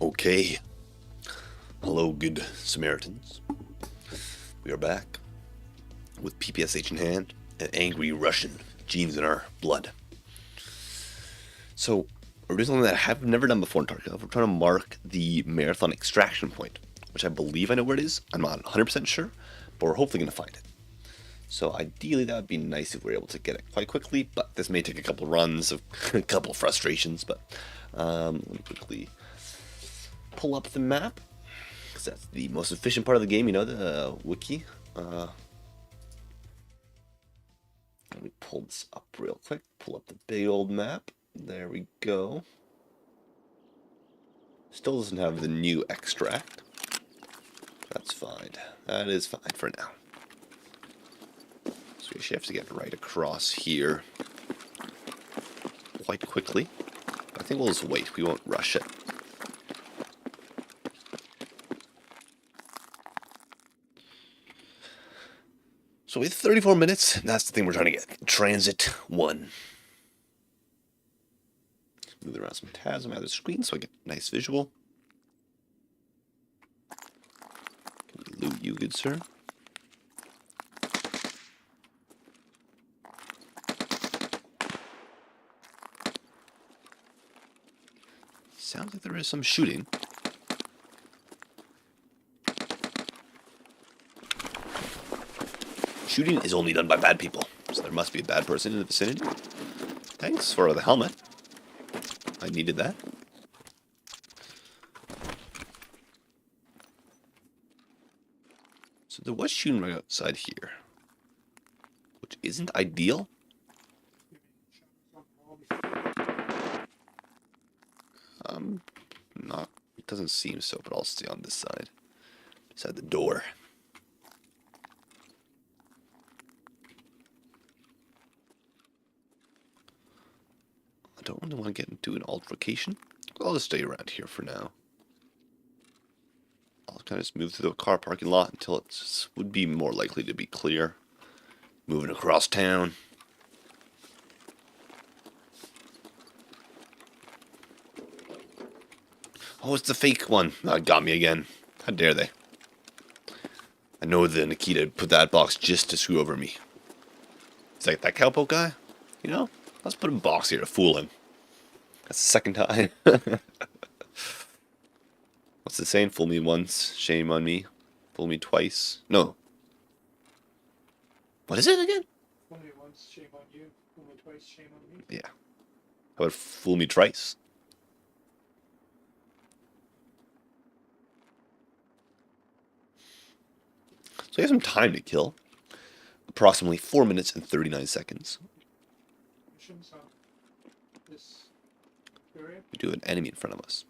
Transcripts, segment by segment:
Okay. Hello, good Samaritans. We are back with PPSH in hand and angry Russian genes in our blood. So, we're doing something that I have never done before in Tarkov. We're trying to mark the marathon extraction point, which I believe I know where it is. I'm not 100% sure, but we're hopefully going to find it. So ideally that would be nice if we were able to get it quite quickly, but this may take a couple runs of a couple frustrations, but let me quickly pull up the map, because that's the most efficient part of the game, you know, the wiki. Let me pull this up real quick, pull up the big old map. There we go. Still doesn't have the new extract. That's fine. That is fine for now. So we actually have to get right across here quite quickly. I think we'll just wait. We won't rush it. So we have 34 minutes. That's the thing we're trying to get. Transit 1. Move around some tabs on the other screen so I get a nice visual. Can we loot you, good sir? Sounds like there is some shooting. Shooting is only done by bad people, so there must be a bad person in the vicinity. Thanks for the helmet. I needed that. So there was shooting right outside here, which isn't ideal. Not. It doesn't seem so, but I'll stay on this side, beside the door. I don't really want to get into an altercation. I'll just stay around here for now. I'll kind of just move through the car parking lot until it would be more likely to be clear. Moving across town. Oh, it's the fake one. Got me again. How dare they? I know that Nikita put that box just to screw over me. It's like that cowpoke guy? You know? Let's put a box here to fool him. That's the second time. What's the saying? Fool me once, shame on me. Fool me twice. No. What is it again? Fool me once, shame on you. Fool me twice, shame on me. Yeah. How about fool me thrice? So we have some time to kill. Approximately 4 minutes and 39 seconds. Missions on this area. We do have an enemy in front of us.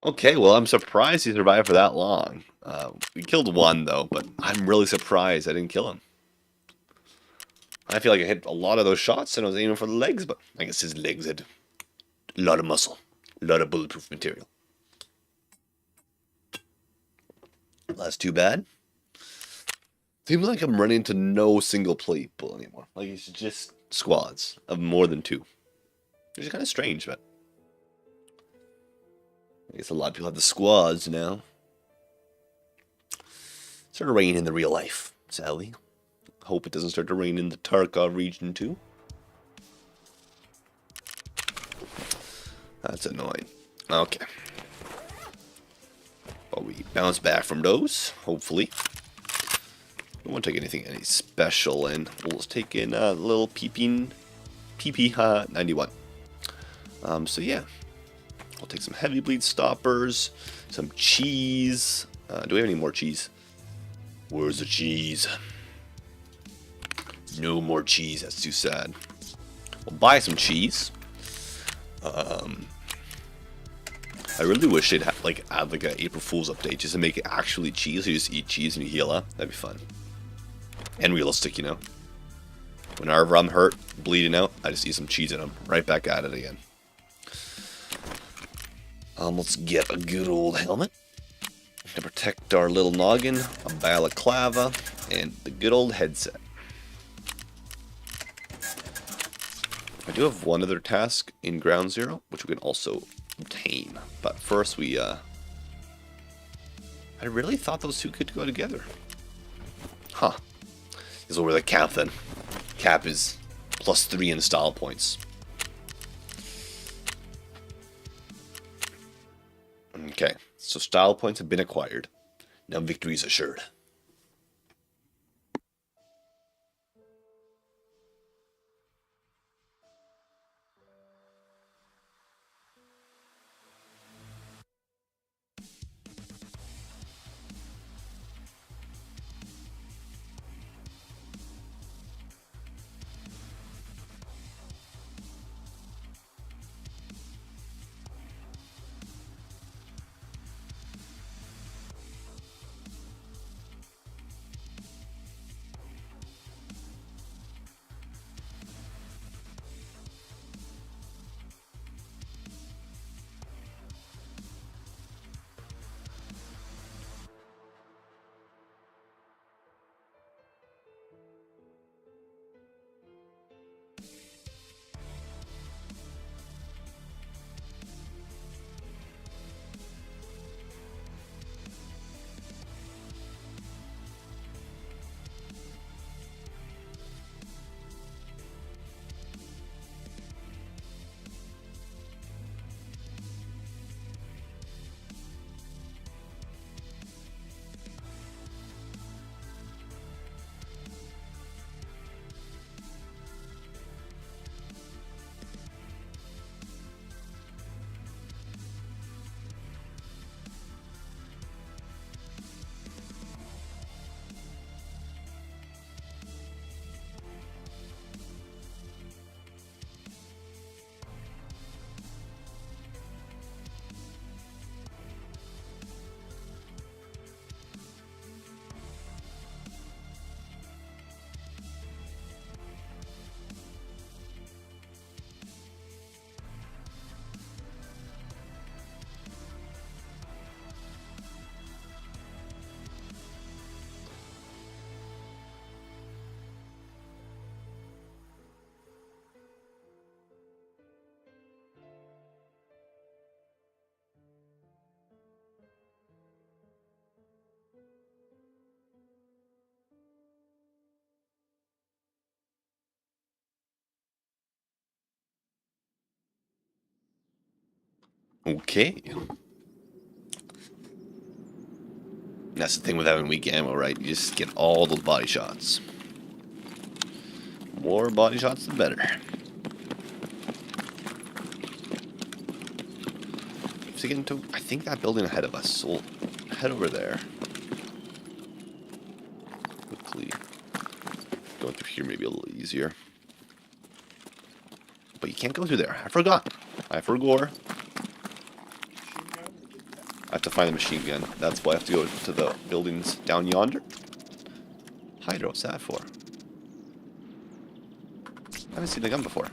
Okay, well, I'm surprised he survived for that long. We killed one, though, but I'm really surprised I didn't kill him. I feel like I hit a lot of those shots, and I was aiming for the legs, but I guess his legs had a lot of muscle, a lot of bulletproof material. Well, that's too bad. Seems like I'm running into no single people anymore. Like, it's just squads of more than 2. Which is kind of strange, but I guess a lot of people have the squads now. Sort of rain in the real life, sadly. Hope it doesn't start to rain in the Tarkov region too. That's annoying. Okay. Well, we bounce back from those, hopefully. We won't take anything any special, and we'll just take in a little PP 91. So yeah. I'll take some heavy bleed stoppers, some cheese. Do we have any more cheese? Where's the cheese? No more cheese, that's too sad. We'll buy some cheese. I really wish they'd have, like, add like a April Fool's update just to make it actually cheese. You just eat cheese and you heal up. That'd be fun. And realistic, you know. Whenever I'm hurt, bleeding out, I just eat some cheese and I'm right back at it again. Let's get a good old helmet to protect our little noggin, a balaclava, and the good old headset. I do have one other task in Ground Zero, which we can also obtain. But first I really thought those two could go together. Huh. This is over the cap then. Cap is +3 in style points. Okay, so style points have been acquired. Now victory is assured. Okay. That's the thing with having weak ammo, right? You just get all those body shots. More body shots, the better. To get into, I think that building ahead of us, so we'll head over there. Quickly. Going through here maybe a little easier. But you can't go through there. I forgot. I forgot. I have to find the machine gun. That's why I have to go to the buildings down yonder. Hydro, what's that for? I haven't seen the gun before.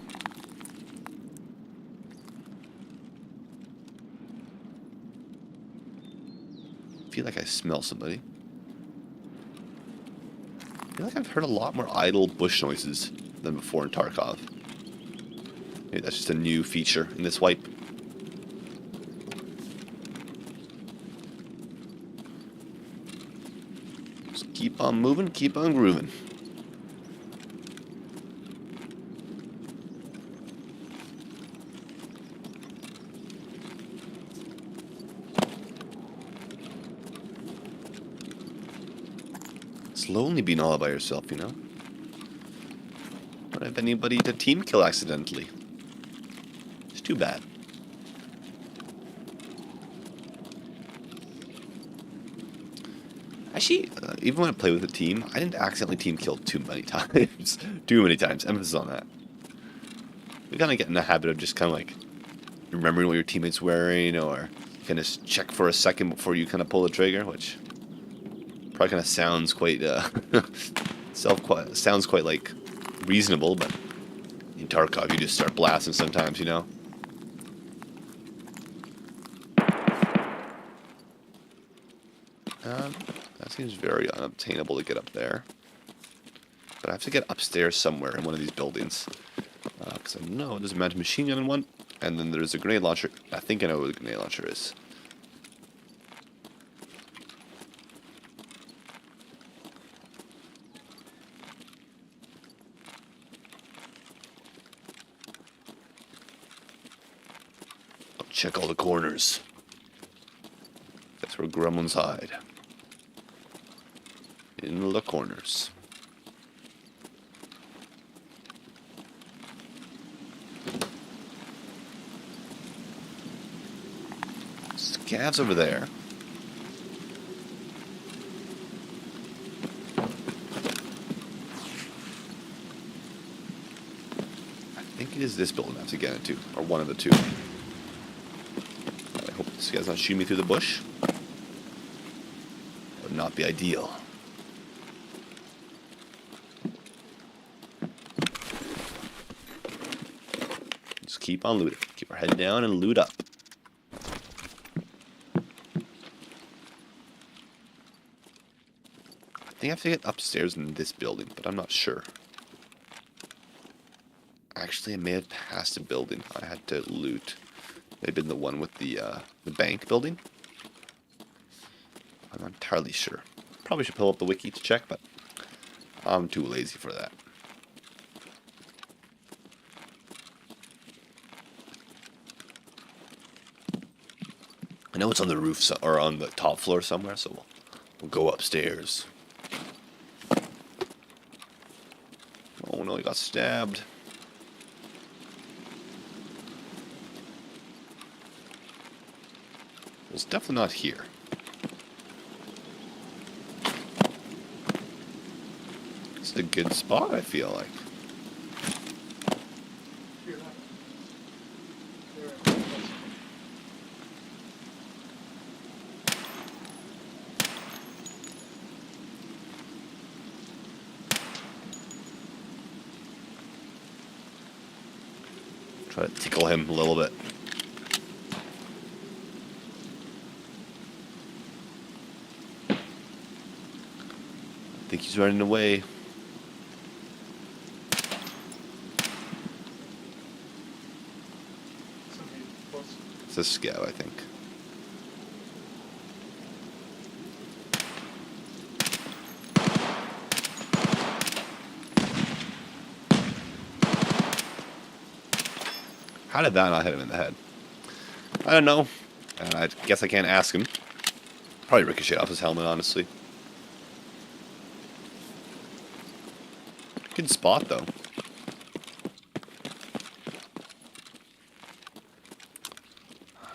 I feel like I smell somebody. I feel like I've heard a lot more idle bush noises than before in Tarkov. Maybe that's just a new feature in this wipe. Just keep on moving, keep on grooving. It's lonely being all by yourself, you know? Don't have anybody to team kill accidentally. It's too bad. Actually, even when I play with a team, I didn't accidentally team kill too many times. Too many times. Emphasis on that. we kind of get in the habit of just kind of like remembering what your teammate's wearing, or kind of check for a second before you kind of pull the trigger, which probably kind of sounds quite sounds quite like reasonable, but in Tarkov you just start blasting sometimes, you know. That seems very unobtainable to get up there. But I have to get upstairs somewhere in one of these buildings. Because I know there's a mounted machine gun in one, and then there's a grenade launcher. I think I know where the grenade launcher is. I'll check all the corners. That's where gremlins hide. In the corners. Scavs over there. I think it is this building I have to get into, or one of the two. I hope this guy's not shooting me through the bush. Would not be ideal. Just keep on looting. Keep our head down and loot up. I think I have to get upstairs in this building, but I'm not sure. Actually, I may have passed a building I had to loot. It may have been the one with the bank building. I'm not entirely sure. Probably should pull up the wiki to check, but I'm too lazy for that. I know it's on the roof or on the top floor somewhere, so we'll go upstairs. Oh no, he got stabbed. It's definitely not here. It's a good spot, I feel like. You're not. Try to tickle him a little bit. I think he's running away. Somebody close. It's a scout, I think. How did that not hit him in the head? I don't know. I guess I can't ask him. Probably ricocheted off his helmet, honestly. Good spot, though.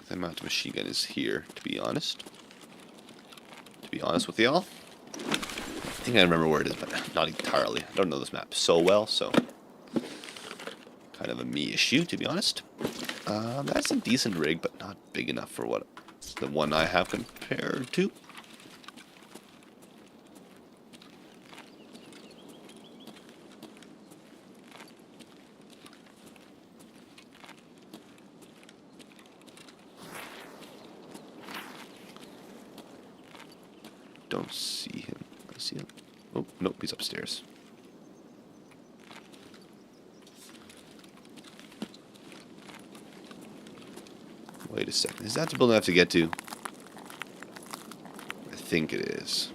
The mounted machine gun is here, to be honest. To be honest with y'all. I think I remember where it is, but not entirely. I don't know this map so well, so... kind of a me issue, to be honest. That's a decent rig, but not big enough for what the one I have compared to. Don't see him. I see him. Oh, nope, he's upstairs. Wait a second. Is that the building I have to get to? I think it is.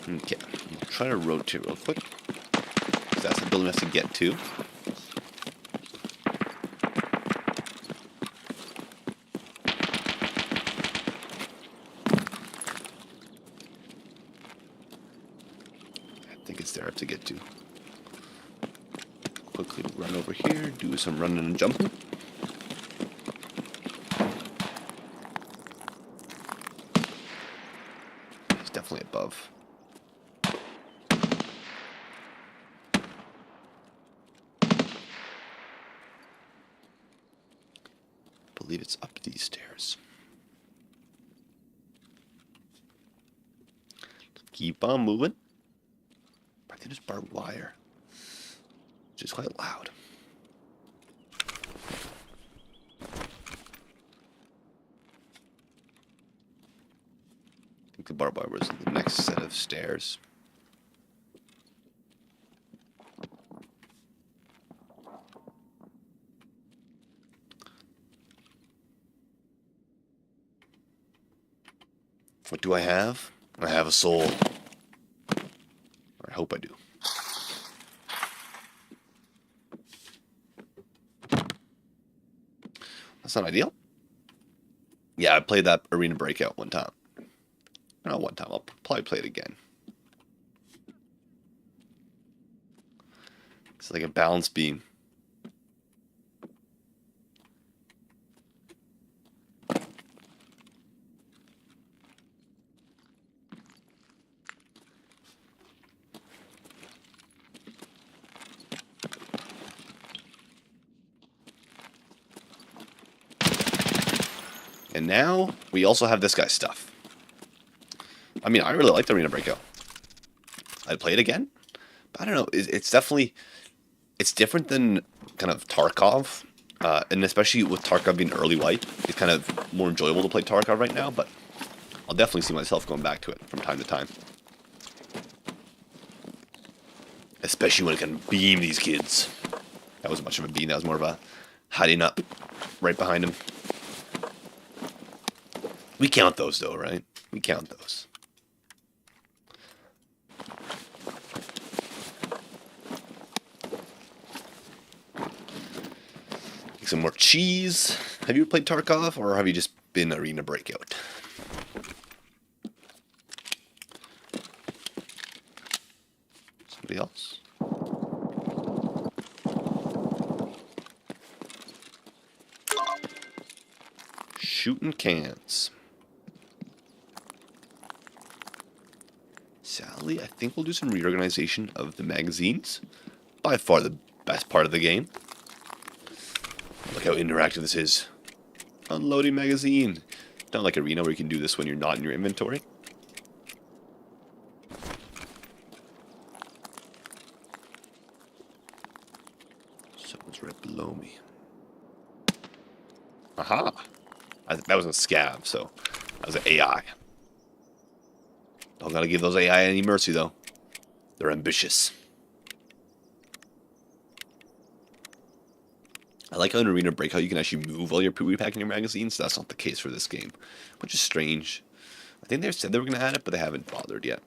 Okay. I'm trying to rotate real quick. That's the building I have to get to. I think it's there I have to get to. Quickly run over here, do some running and jumping. Tarkov. I believe it's up these stairs. Keep on moving. I think there's barbed wire, which is quite loud. I think the barbed wire was the next set of stairs. What do I have? I have a soul. Or I hope I do. That's not ideal. Yeah, I played that arena breakout one time. Not one time, I'll probably play it again. It's like a balance beam. And now, we also have this guy's stuff. I mean, I really like the Arena Breakout. I'd play it again. But I don't know, it's definitely... It's different than kind of Tarkov. And especially with Tarkov being early white, it's kind of more enjoyable to play Tarkov right now, but I'll definitely see myself going back to it from time to time. Especially when it can beam these kids. That wasn't much of a beam, that was more of a hiding up right behind him. We count those though, right? We count those. Get some more cheese. Have you played Tarkov or have you just been Arena Breakout? Somebody else? Shooting cans. Sally, I think we'll do some reorganization of the magazines. By far the best part of the game. Look how interactive this is. Unloading magazine. Not like Arena where you can do this when you're not in your inventory. Someone's right below me. Aha! That was a scav, so that was an AI. Don't gotta give those AI any mercy, though. They're ambitious. I like how in Arena Breakout you can actually move while you're repacking your magazines. That's not the case for this game, which is strange. I think they said they were going to add it, but they haven't bothered yet.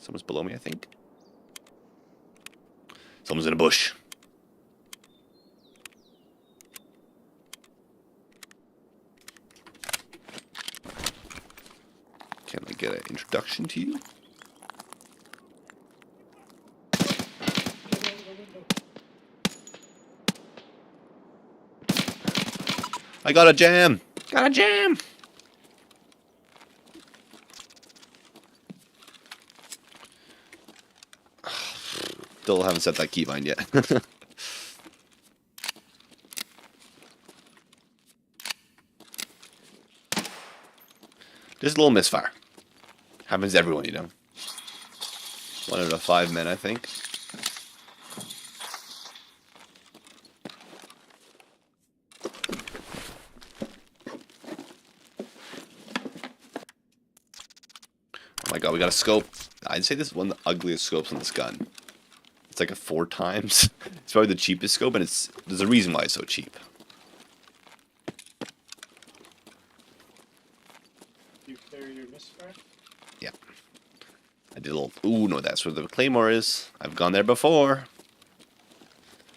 Someone's below me, I think. Someone's in a bush. Can I get an introduction to you? I got a jam! Got a jam! Still haven't set that keybind yet. Just a little misfire. Happens to everyone, you know. 1 out of 5 men, I think. Oh my god, we got a scope. I'd say this is one of the ugliest scopes on this gun. It's like a 4 times. It's probably the cheapest scope, and there's a reason why it's so cheap. You clear your misfire? Yeah. I did a little... Ooh, no, that's where the Claymore is. I've gone there before.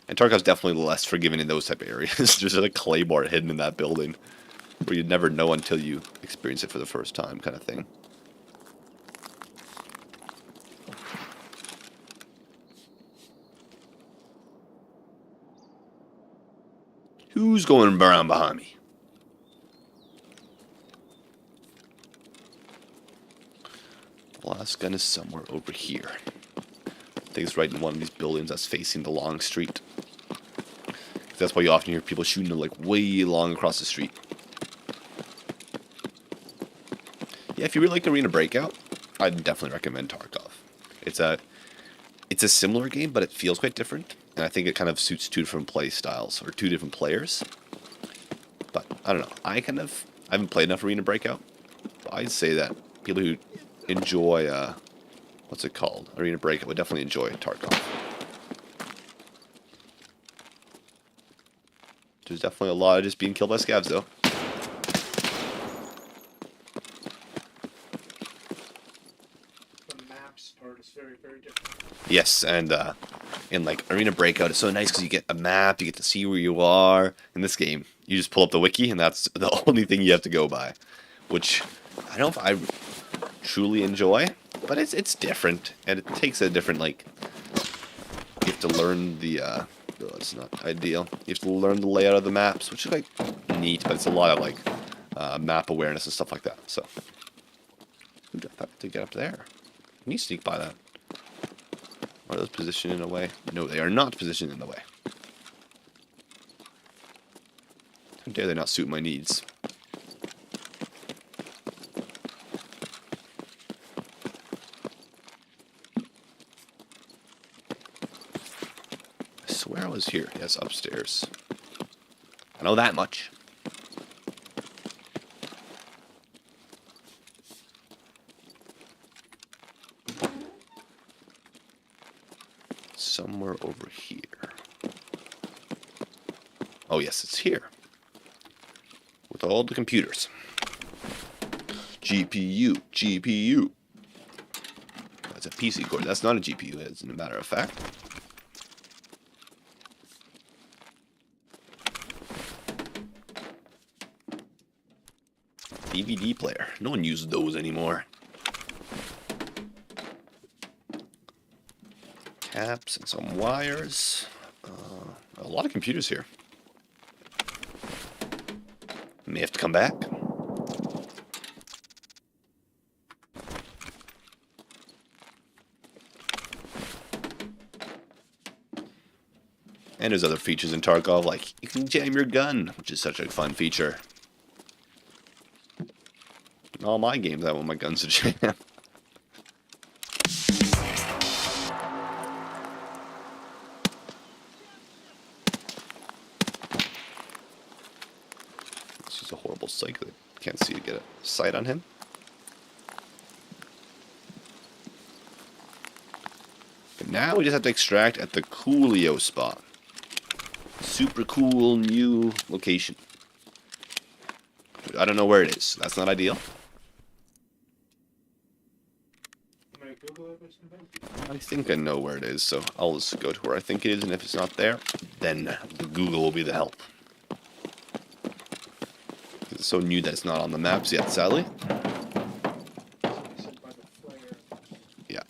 And Tarkov's definitely less forgiving in those type of areas. There's a Claymore hidden in that building. Where you'd never know until you experience it for the first time, kind of thing. Who's going around behind me? Blast gun is somewhere over here. I think it's right in one of these buildings that's facing the long street. That's why you often hear people shooting like way long across the street. Yeah, if you really like Arena Breakout, I'd definitely recommend Tarkov. It's a similar game, but it feels quite different, and I think it kind of suits two different play styles or two different players. But I don't know. I haven't played enough Arena Breakout. But I'd say that people who enjoy what's it called? Arena Breakout would definitely enjoy Tarkov. There's definitely a lot of just being killed by scavs, though. The maps part is very, very different. Yes, and in like Arena Breakout, it's so nice because you get a map, you get to see where you are. In this game, you just pull up the wiki, and that's the only thing you have to go by, which I don't know if I truly enjoy, but it's different, and it takes a different, like, you have to learn the no, it's not ideal. You have to learn the layout of the maps, which is like neat, but it's a lot of like map awareness and stuff like that. So, ooh, I thought to get up there. Can you sneak by that? Are those positioned in a way? No, they are not positioned in the way. How dare they not suit my needs? I swear I was here. Yes, upstairs. I know that much. Somewhere over here. Oh yes, it's here. With all the computers. GPU, GPU. That's a PC core. That's not a GPU, as a matter of fact. DVD player. No one uses those anymore. Caps and some wires. A lot of computers here. May have to come back. And there's other features in Tarkov, like you can jam your gun, which is such a fun feature. In all my games, I want my guns to jam. This is a horrible psych that can't see to get a sight on him. But now we just have to extract at the Coolio spot. Super cool new location. I don't know where it is. That's not ideal. I'm gonna Google it or something. I think I know where it is, so I'll just go to where I think it is, and if it's not there, then the Google will be the help. It's so new that it's not on the maps yet, sadly. Somebody said by the flare. Yeah.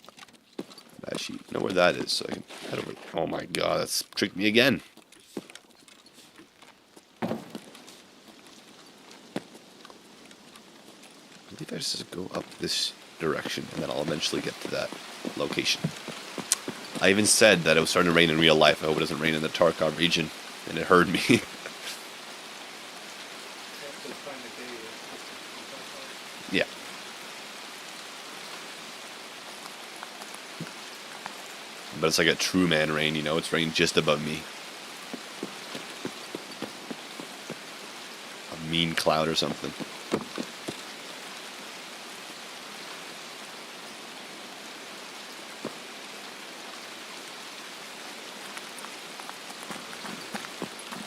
I actually know where that is, so I can head over. Oh my god, that's tricked me again. I believe I just go up this direction, and then I'll eventually get to that location. I even said that it was starting to rain in real life. I hope it doesn't rain in the Tarkov region, and it heard me. You have to find a day or Yeah. But it's like a true man rain, you know? It's raining just above me. A mean cloud or something.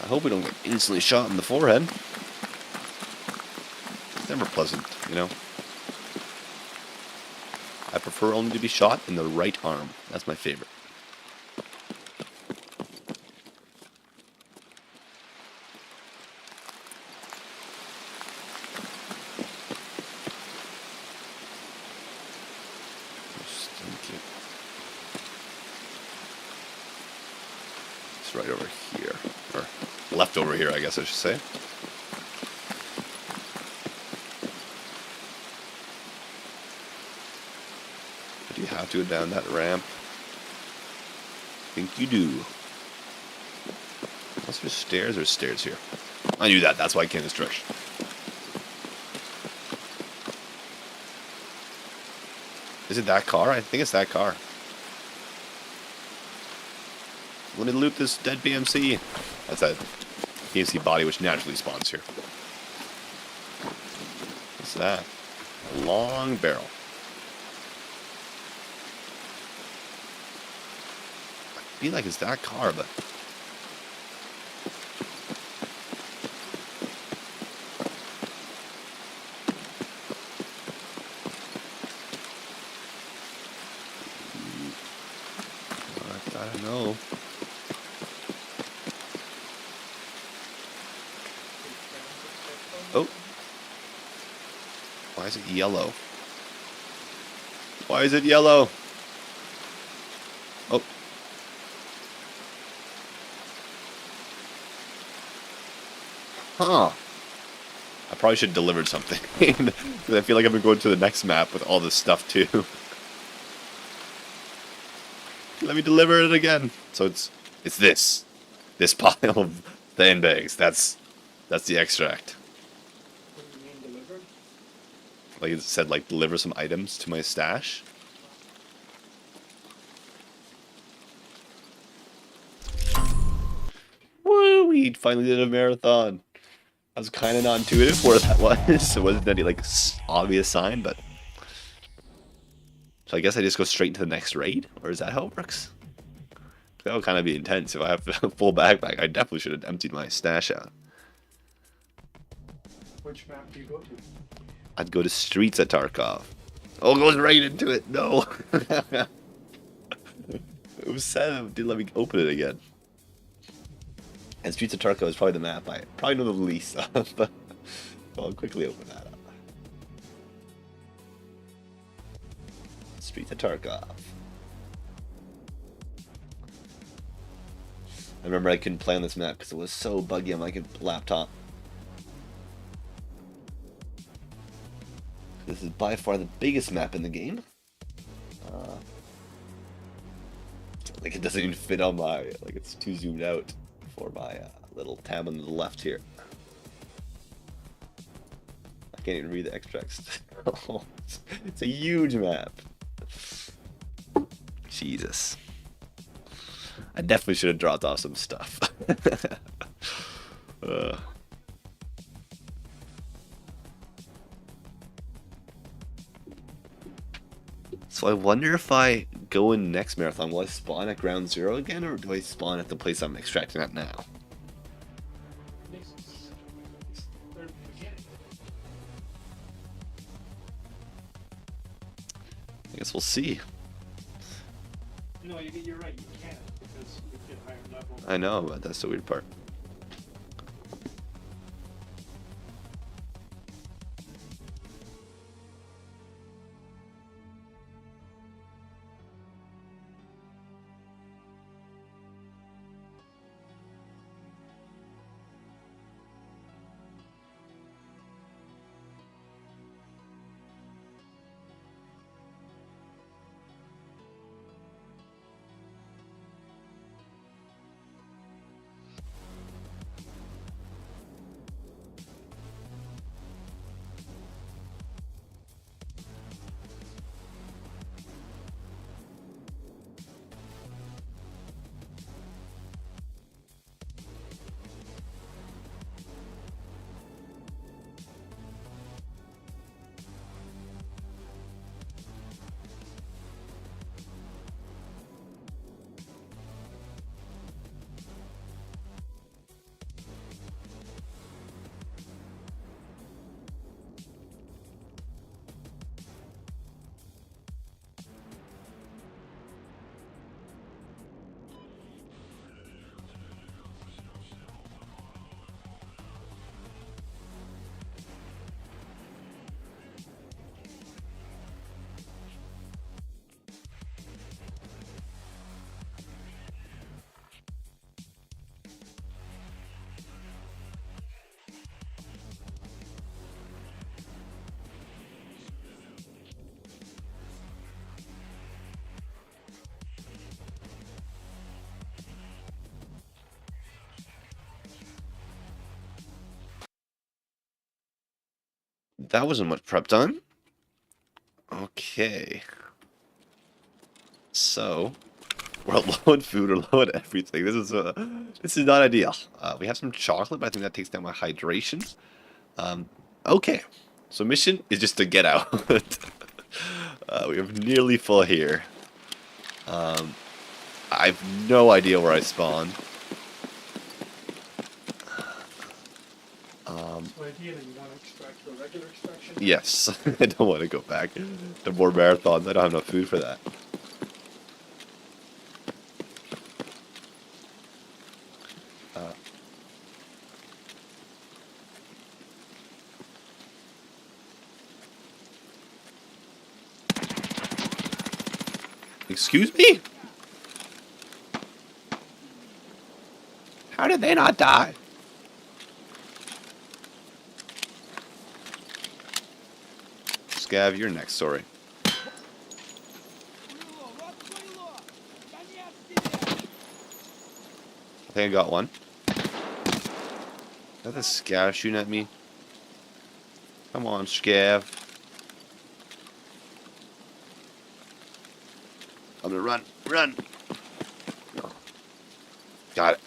I hope we don't get instantly shot in the forehead. It's never pleasant, you know? I prefer only to be shot in the right arm. That's my favorite. It's right over here. Or left over here, I guess I should say. do it down that ramp. Think you do. Unless there's stairs, there's stairs here. I knew that, that's why I came this direction. Is it that car? I think it's that car. Let me loot this dead BMC. That's that BMC body which naturally spawns here. What's that? A long barrel. I feel like it's that car, but... I don't know. Oh. Why is it yellow? Why is it yellow? Oh. Huh. I probably should have delivered something. Because I feel like I've been going to the next map with all this stuff too. Let me deliver it again. So it's this pile of sandbags. That's the extract. What do you mean delivered? Like it said, like deliver some items to my stash. Woo! We finally did a marathon. I was kind of not intuitive where that was. It wasn't any like obvious sign, but so I guess I just go straight to the next raid, or is that how it works? That would kind of be intense. If I have a full backpack, I definitely should have emptied my stash out. Which map do you go to? I'd go to streets at Tarkov. Oh, it goes right into it. No. It was sad it didn't let me open it again. And Streets of Tarkov is probably the map I probably know the least of, but I'll quickly open that up. Streets of Tarkov. I remember I couldn't play on this map because it was so buggy on my laptop. This is by far the biggest map in the game. Like it doesn't even fit on my, like it's too zoomed out for my little tab on the left here. I can't even read the extracts. It's a huge map. Jesus. I definitely should have dropped off some stuff. So I wonder if I go in next marathon, will I spawn at ground zero again, or do I spawn at the place I'm extracting at now? I guess we'll see. No, you're right, you can't, because you get higher level. I know, but that's the weird part. That wasn't much prep time. Okay. So, we're low on food, we're low on everything. This is not ideal. We have some chocolate, but I think that takes down my hydration. Okay. So mission is just to get out. We have nearly full here. I have no idea where I spawned. So ideally you want to extract the regular extraction. Yes, I don't want to go back to more marathons. I don't have enough food for that. Excuse me? How did they not die? Scav, you're next, sorry. I think I got one. Is that the Scav shooting at me? Come on, Scav. I'm gonna run. Run! Got it.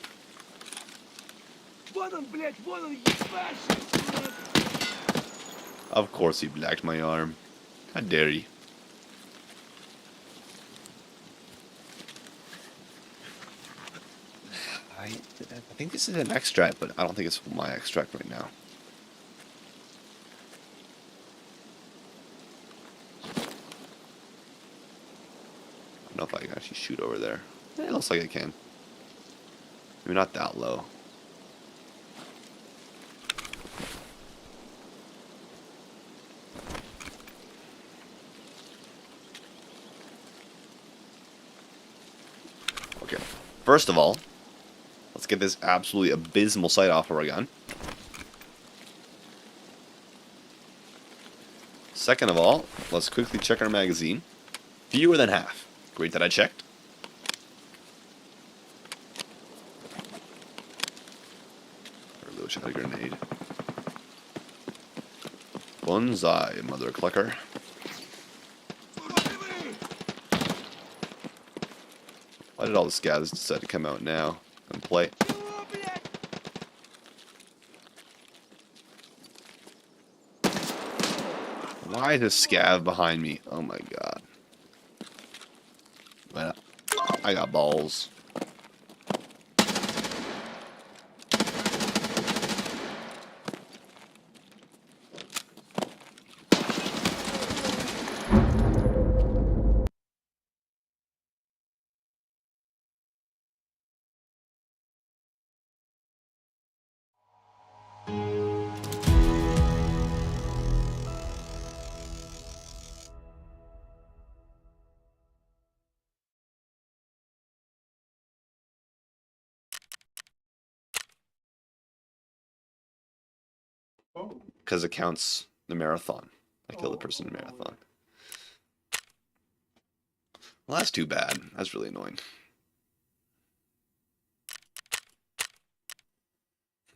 Of course he blacked my arm. How dare he? I think this is an extract, but I don't think it's my extract right now. I don't know if I can actually shoot over there. It looks like I can. Maybe not that low. Okay. First of all, let's get this absolutely abysmal sight off of our gun. Second of all, let's quickly check our magazine. Fewer than half. Great that I checked. Reload shot a grenade. Bonsai, mother clucker. Why did all the scavs decide to come out now and play? Why is a scav behind me? Oh my god. Well, I got balls. Oh. Because it counts the marathon. I killed the person in the marathon. Well, that's too bad. That's really annoying.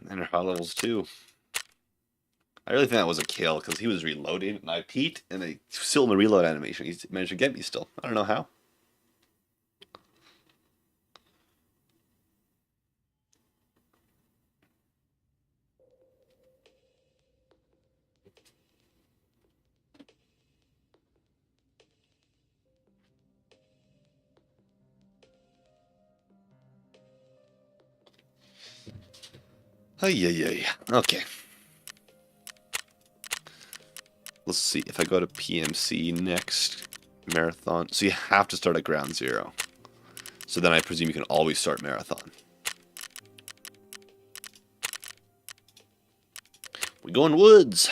And her high levels too. I really think that was a kill because he was reloading and I peeked and they still in the reload animation. He managed to get me still. I don't know how. Oh yeah. Okay. Let's see if I go to PMC next marathon. So you have to start at ground zero. So then I presume you can always start marathon. We go in woods.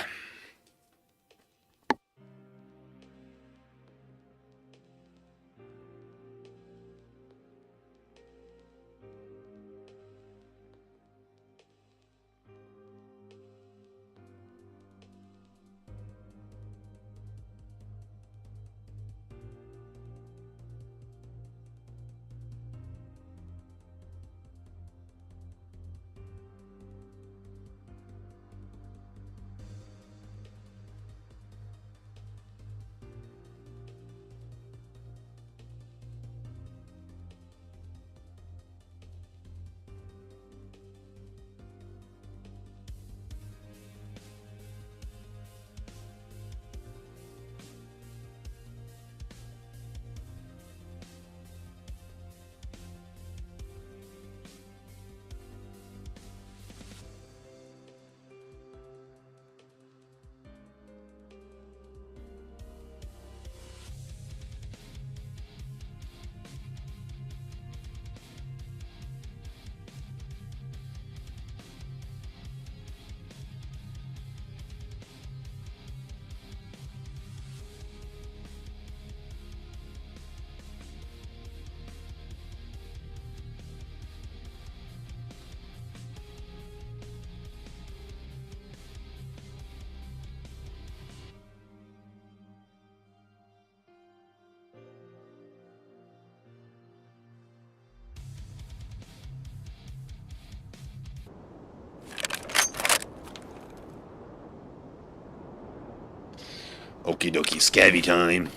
Okie dokie, scabby time.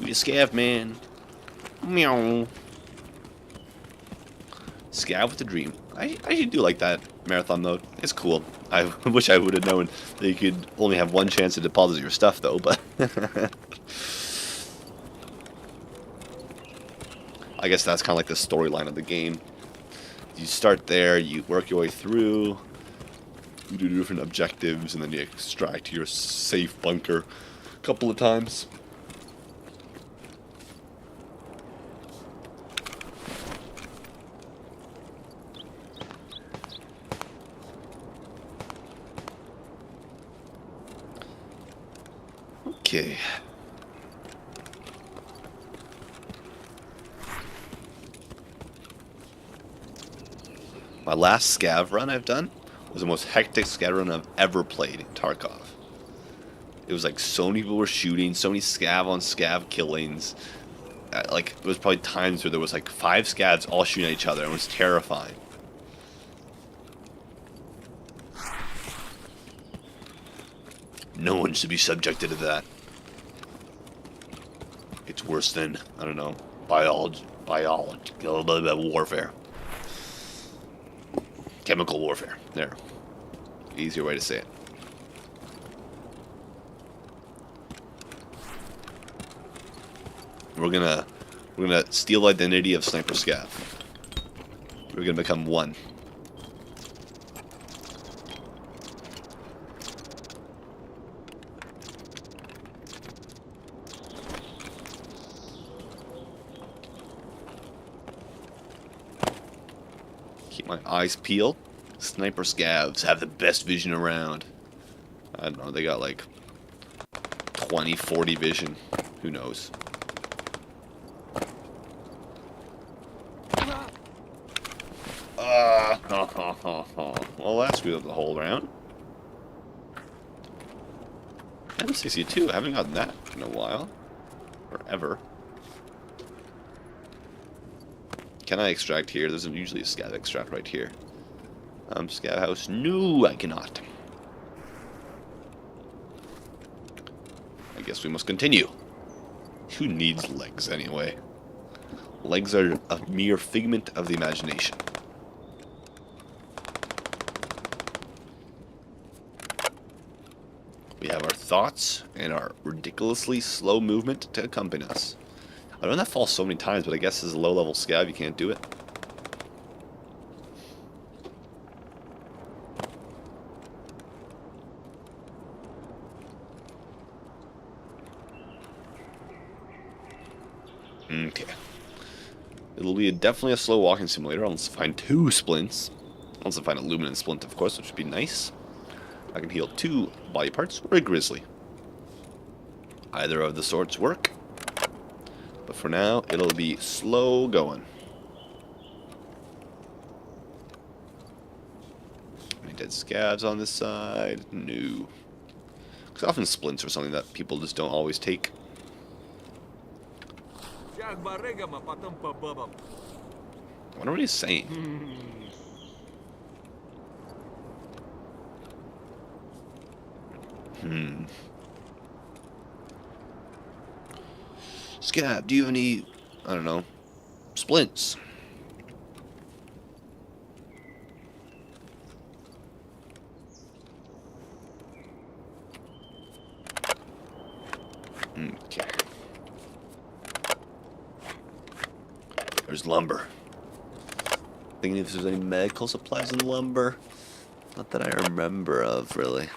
We a scab man. Meow. Scav with a dream. I should do like that marathon mode. It's cool. I wish I would have known that you could only have one chance to deposit your stuff though, but I guess that's kind of like the storyline of the game. You start there, you work your way through, you do different objectives, and then you extract your safe bunker a couple of times. Okay. My last scav run I've done was the most hectic scav run I've ever played in Tarkov. It was like so many people were shooting, so many scav on scav killings. Like, it was probably times where there was like 5 scavs all shooting at each other, and it was terrifying. No one should be subjected to that. It's worse than, I don't know, biology, warfare. Chemical warfare. There. Easier way to say it. We're gonna steal the identity of Sniper Scav. We're gonna become one. Keep my eyes peeled. Sniper Scavs have the best vision around. I don't know, they got like 20, 40 vision. Who knows? Well, that screwed up the whole round. M62, I haven't gotten that in a while. Or ever. Can I extract here? There's usually a scav extract right here. Scav house. No, I cannot. I guess we must continue. Who needs legs anyway? Legs are a mere figment of the imagination. We have our thoughts and our ridiculously slow movement to accompany us. I know that falls so many times, but I guess as a low-level scav, you can't do it. Okay. It'll be definitely a slow walking simulator unless I find 2 splints. Unless I find a luminant splint, of course, which would be nice. I can heal 2 body parts or a grizzly. Either of the sorts work. But for now, it'll be slow going. Any dead scavs on this side? No. Because often splints are something that people just don't always take. I wonder what he's saying. Scav, do you have any, I don't know, splints? Okay. There's lumber. Thinking if there's any medical supplies in lumber. Not that I remember of, really.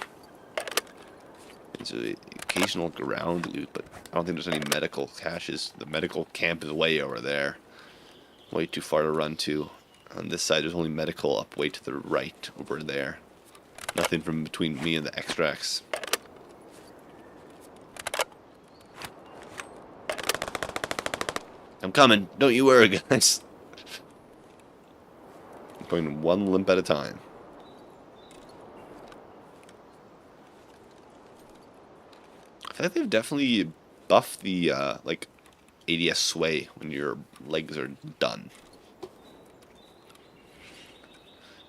It's an occasional ground loot, but I don't think there's any medical caches. The medical camp is way over there. Way too far to run to. On this side, there's only medical up way to the right, over there. Nothing from between me and the extracts. I'm coming. Don't you worry, guys. I'm going one limp at a time. I feel like they've definitely buffed the, like, ADS sway when your legs are done.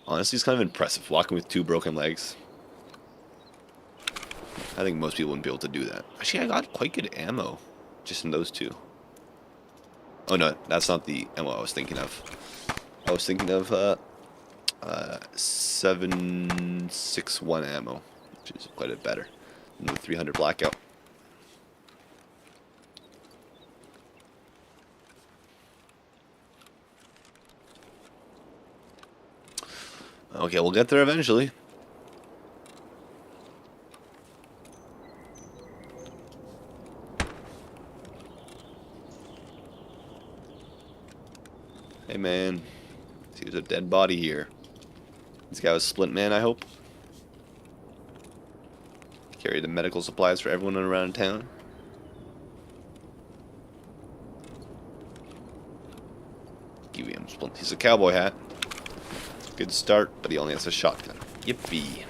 Honestly, it's kind of impressive walking with 2 broken legs. I think most people wouldn't be able to do that. Actually, I got quite good ammo just in those two. Oh no, that's not the ammo I was thinking of. I was thinking of 761 ammo, which is quite a bit better than the 300 blackout. Okay, we'll get there eventually. Hey man, see there's a dead body here. This guy was Splint Man, I hope. Carry the medical supplies for everyone around town. Give him Splint. He's a cowboy hat. Good start, but he only has a shotgun. Yippee.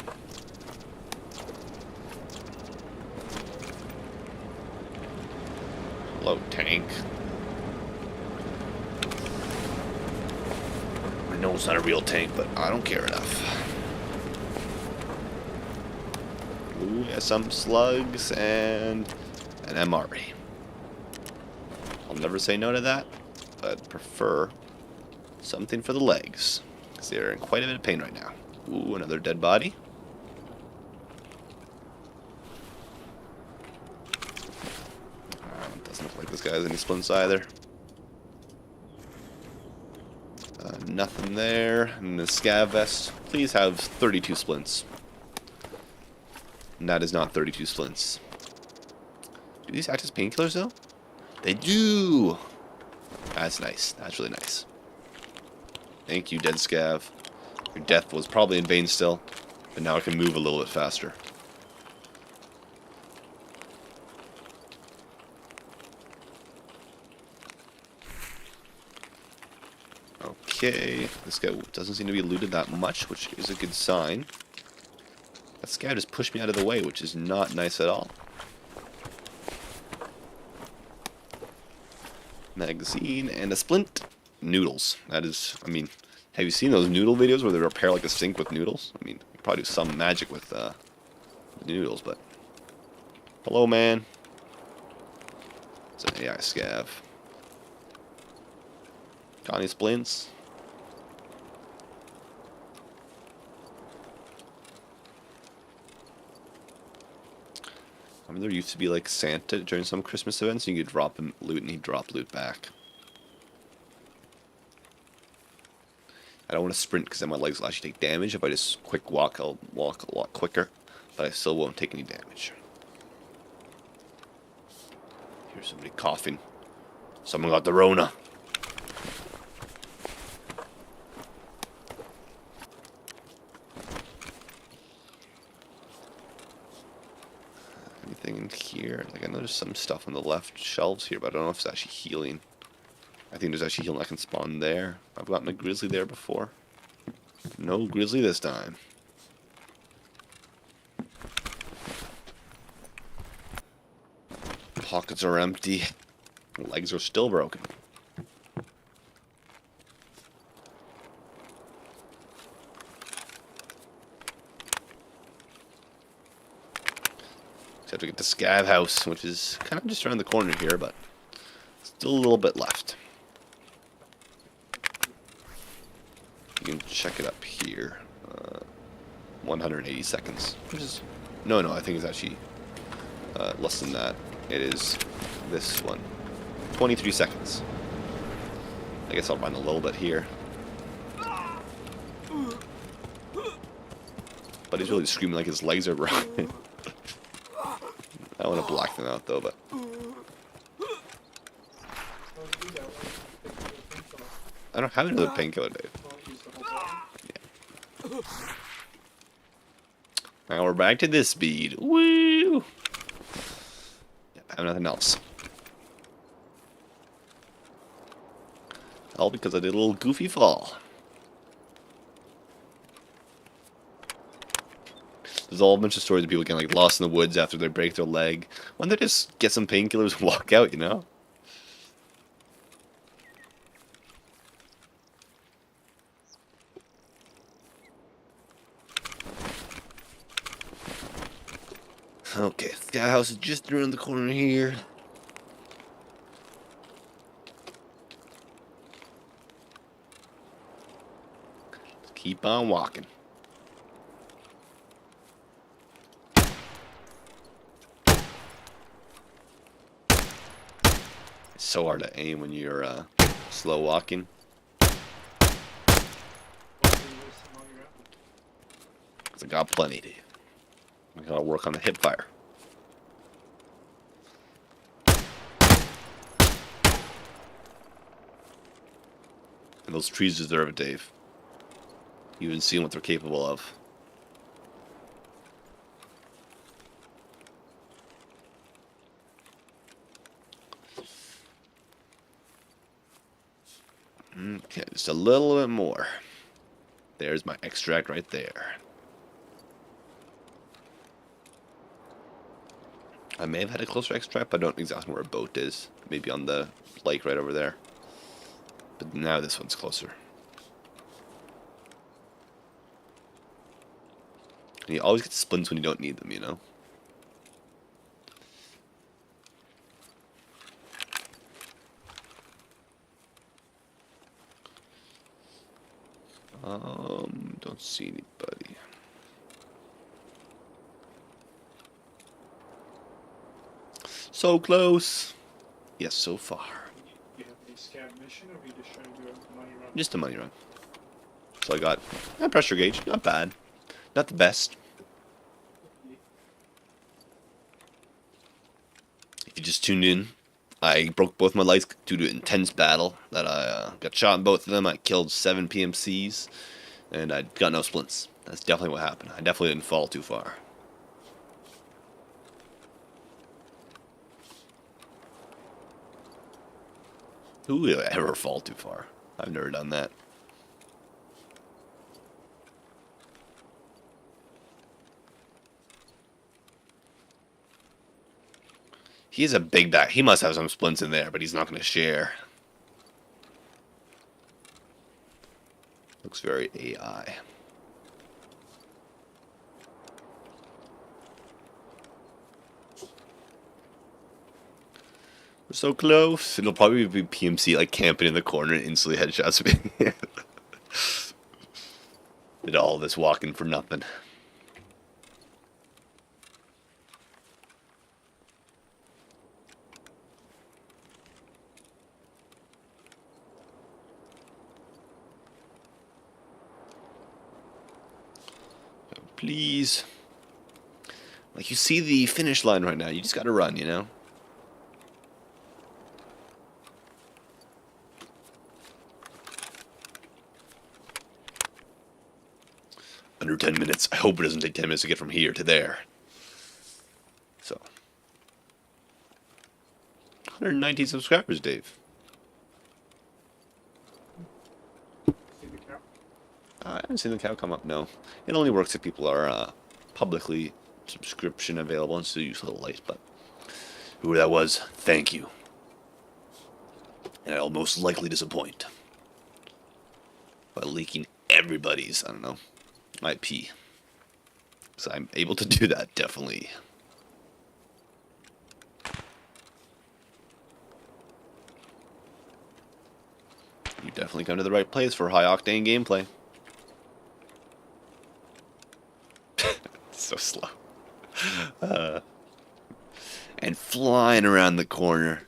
Hello, tank. I know it's not a real tank, but I don't care enough. Ooh, yeah, some slugs and an MRE. I'll never say no to that, but I'd prefer something for the legs, because they're in quite a bit of pain right now. Ooh, another dead body. Doesn't look like this guy has any splints either. Nothing there. And the scav vest, please have 32 splints. And that is not 32 splints. Do these act as painkillers though? They do! That's nice. That's really nice. Thank you, dead scav. Your death was probably in vain still, but now I can move a little bit faster. Okay, this guy doesn't seem to be looted that much, which is a good sign. That scav just pushed me out of the way, which is not nice at all. Magazine and a splint. Noodles. That is, I mean, have you seen those noodle videos where they repair like a sink with noodles? I mean, you could probably do some magic with noodles, but... Hello, man. It's an AI scav. Got any splints? I mean, there used to be like Santa during some Christmas events, and you could drop him loot and he'd drop loot back. I don't want to sprint because then my legs will actually take damage. If I just quick walk, I'll walk a lot quicker, but I still won't take any damage. Here's somebody coughing. Someone got the Rona. Anything in here? Like, I know there's some stuff on the left shelves here, but I don't know if it's actually healing. I think there's actually healing I can spawn there. I've gotten a grizzly there before. No grizzly this time. Pockets are empty. Legs are still broken. Just have to get to Scav House, which is kind of just around the corner here, but still a little bit left. You can check it up here. 180 seconds. Which is... No, I think it's actually less than that. It is this one. 23 seconds. I guess I'll run a little bit here. But he's really screaming like his legs are broken. I want to black them out though, but... I don't have another painkiller, Dave. Yeah. Now we're back to this speed. Woo! Yep, I have nothing else. All because I did a little goofy fall. There's all a bunch of stories of people getting like lost in the woods after they break their leg. Why don't they just get some painkillers and walk out, you know? Okay, Sky House is just around the corner here. Let's keep on walking. It's so hard to aim when you're slow walking. Cause I got plenty, Dave. I gotta work on the hip fire. And those trees deserve it, Dave. You haven't seen what they're capable of. Okay, just a little bit more. There's my extract right there. I may have had a closer extract, but I don't know exactly where a boat is. Maybe on the lake right over there. But now this one's closer. And you always get splints when you don't need them, you know? Don't see anybody. So close. Yes, so far. You have a scav mission, or are you just trying to do a money run? Just a money run. So I got a pressure gauge. Not bad. Not the best. If you just tuned in, I broke both my lights due to intense battle. That I got shot in both of them. I killed 7 PMCs, and I got no splints. That's definitely what happened. I definitely didn't fall too far. Who would ever fall too far? I've never done that. He is a big back. He must have some splints in there, but he's not going to share. Looks very AI. We're so close. It'll probably be PMC like camping in the corner and instantly headshots me. Did all this walking for nothing. Please. Like, you see the finish line right now. You just gotta run, you know? Under 10 minutes. I hope it doesn't take 10 minutes to get from here to there. So. 119 subscribers, Dave. See the cow? I haven't seen the cow come up, no. It only works if people are publicly subscription available and so use a little light, but whoever that was, thank you. And I'll most likely disappoint by leaking everybody's, I don't know, IP. So I'm able to do that, definitely. You definitely come to the right place for high octane gameplay. So slow. And flying around the corner,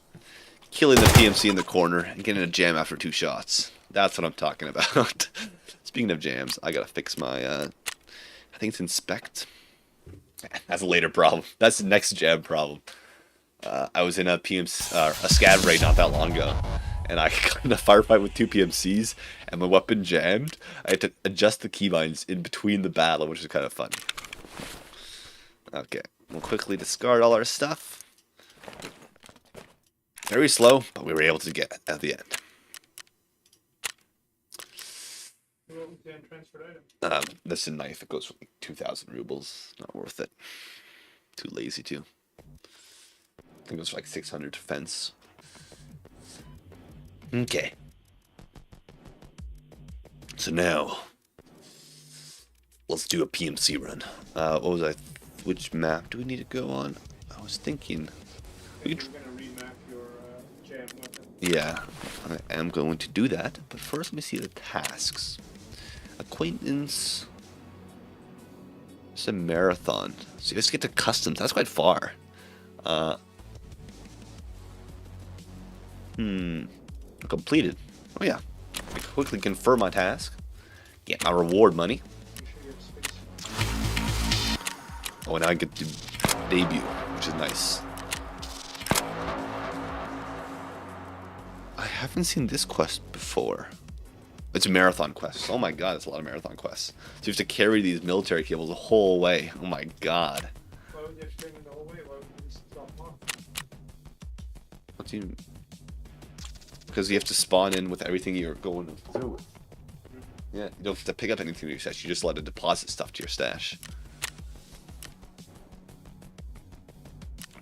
killing the PMC in the corner, and getting a jam after 2 shots. That's what I'm talking about. Speaking of jams, I gotta fix my, I think it's inspect. That's a later problem. That's the next jam problem. I was in a PMC, a scav raid not that long ago, and I got in a firefight with 2 PMCs, and my weapon jammed. I had to adjust the keybinds in between the battle, which is kind of fun. Okay, we'll quickly discard all our stuff. Very slow, but we were able to get it at the end. What was the untransferred item? This is a knife. It goes for like 2,000 rubles. Not worth it. Too lazy to. I think it was for like 600 defense. Okay. So now, let's do a PMC run. What was I which map do we need to go on? I was thinking. I think you're gonna remap your jam weapon. Yeah, I am going to do that. But first, let me see the tasks. Acquaintance. It's a marathon. So you just get to customs. That's quite far. Completed. Oh yeah. I quickly confirm my task. Get my reward money. You sure you have space? Oh, and I get to debut, which is nice. I haven't seen this quest before. It's a marathon quest. Oh my god, it's a lot of marathon quests. So you have to carry these military cables the whole way. Oh my god. Why would you have to train them the whole way? Why would you just drop them off? What do you... Because you have to spawn in with everything you're going through with. Yeah, you don't have to pick up anything to your stash. You just let it deposit stuff to your stash.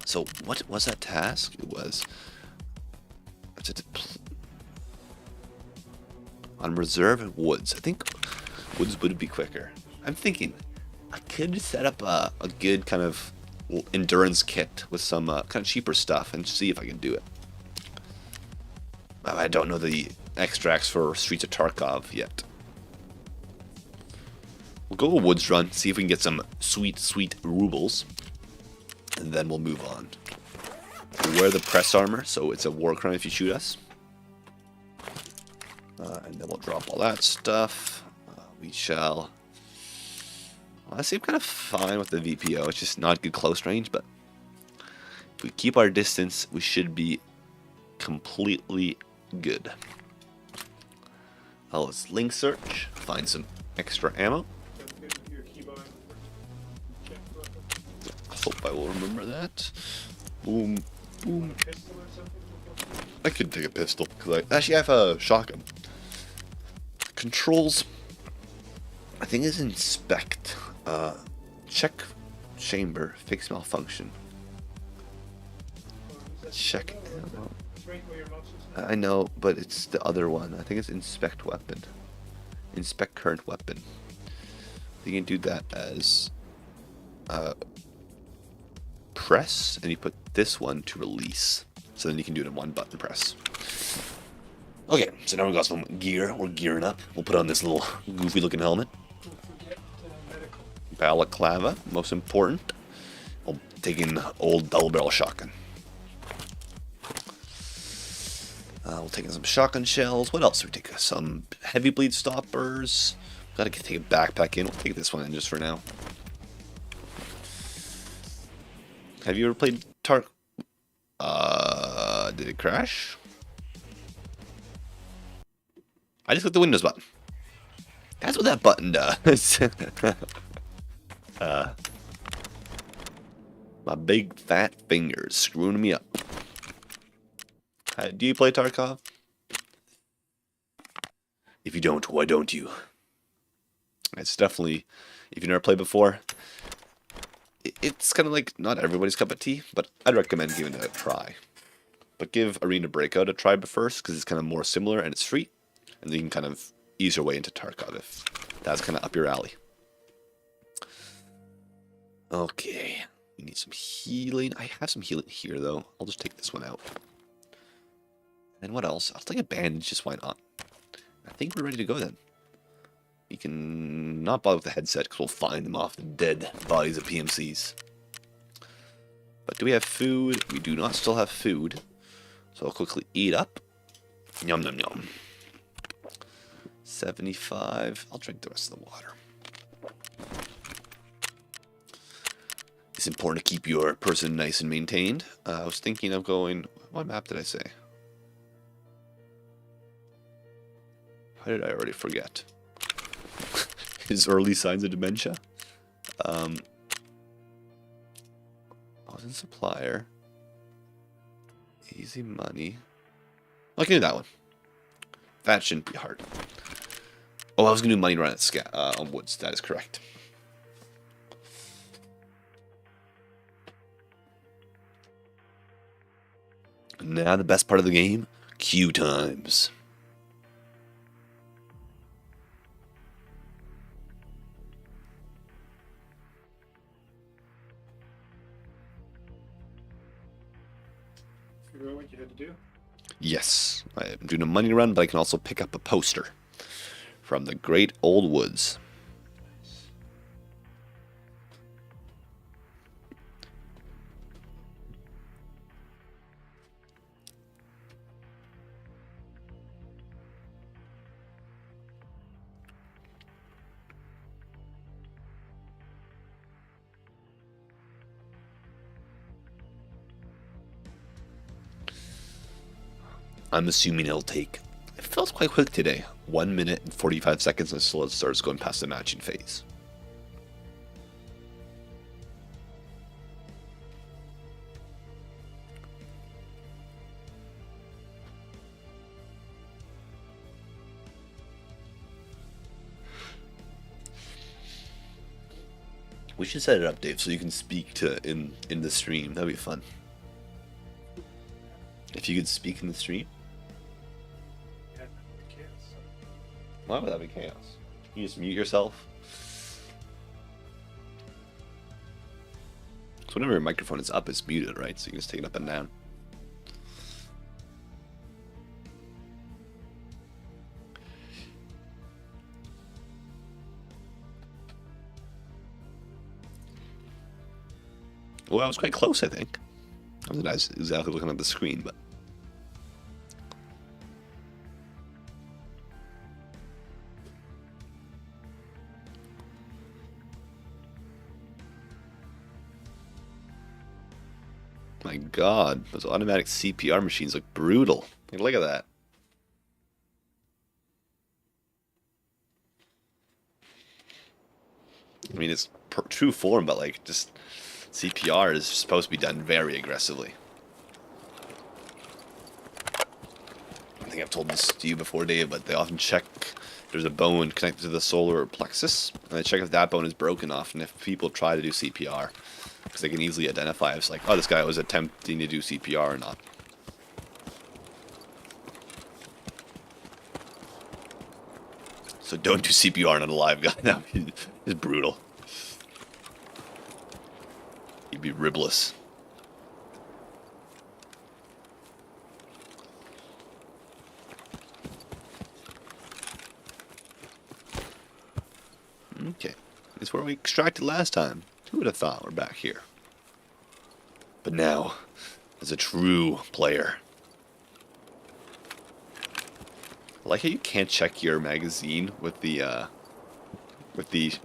So what was that task? It was... on reserve woods. I think woods would be quicker. I'm thinking I could set up a good kind of endurance kit with some kind of cheaper stuff and see if I can do it. I don't know the extracts for Streets of Tarkov yet. We'll go a woods run, see if we can get some sweet rubles, and then we'll move on. We'll wear the press armor, so it's a war crime if you shoot us. And then we'll drop all that stuff. We shall... Well, I seem kind of fine with the VPO. It's just not good close range, but if we keep our distance, we should be completely good. Let's link search, find some extra ammo. That's good with your keybind. Check weapon. I hope I will remember that. Boom, boom. A pistol or something? I could take a pistol because I actually have a shotgun. Controls. I think it's inspect. Check chamber. Fix malfunction. Check ammo. It's right where your mouse is. I know, but it's the other one. I think it's inspect weapon. Inspect current weapon. You can do that as press, and you put this one to release. So then you can do it in one button press. Okay, so now we got some gear. We're gearing up. We'll put on this little goofy looking helmet. Don't forget medical. Balaclava, most important. We'll take in the old double barrel shotgun. We'll take in some shotgun shells. What else do we take? Some heavy bleed stoppers. Gotta take a backpack in. We'll take this one in just for now. Have you ever played Tark? Did it crash? I just clicked the Windows button. That's what that button does. My big fat fingers screwing me up. Do you play Tarkov? If you don't, why don't you? It's definitely, if you've never played before, it's kind of like not everybody's cup of tea, but I'd recommend giving it a try. But give Arena Breakout a try first, because it's kind of more similar and it's free. And then you can kind of ease your way into Tarkov if that's kind of up your alley. Okay, we need some healing. I have some healing here, though. I'll just take this one out. And what else? I'll take a bandage, just why not? I think we're ready to go then. We can not bother with the headset, because we'll find them off the dead bodies of PMCs. But do we have food? We do not still have food. So I'll quickly eat up. Yum, yum, yum. 75. I'll drink the rest of the water. It's important to keep your person nice and maintained. I was thinking of going... What map did I say? How did I already forget? His early signs of dementia? I was in supplier. Easy money. I can do that one. That shouldn't be hard. Oh, I was going to do money run at on woods. That is correct. Now the best part of the game, queue times. Figure out what you had to do. Yes, I'm doing a money run, but I can also pick up a poster from the great old woods. I'm assuming it'll take. It feels quite quick today. 1 minute and 45 seconds until it starts going past the matching phase. We should set it up, Dave, so you can speak to in the stream. That'd be fun. If you could speak in the stream. Yeah, you can't. So. Why would that be chaos? You just mute yourself. So whenever your microphone is up, it's muted, right? So you can just take it up and down. Well, I was quite close, I think. I wasn't exactly looking at the screen, but... My god, those automatic CPR machines look brutal. Look at that. I mean, it's true form, but like, just CPR is supposed to be done very aggressively. I think I've told this to you before, Dave, but they often check there's a bone connected to the solar plexus, and they check if that bone is broken often if people try to do CPR, because they can easily identify if it's like, oh, this guy was attempting to do CPR or not. So don't do CPR on an alive guy. That is brutal. He'd be ribless. Okay, it's where we extracted last time. Who would have thought we're back here? But now, as a true player. I like how you can't check your magazine with the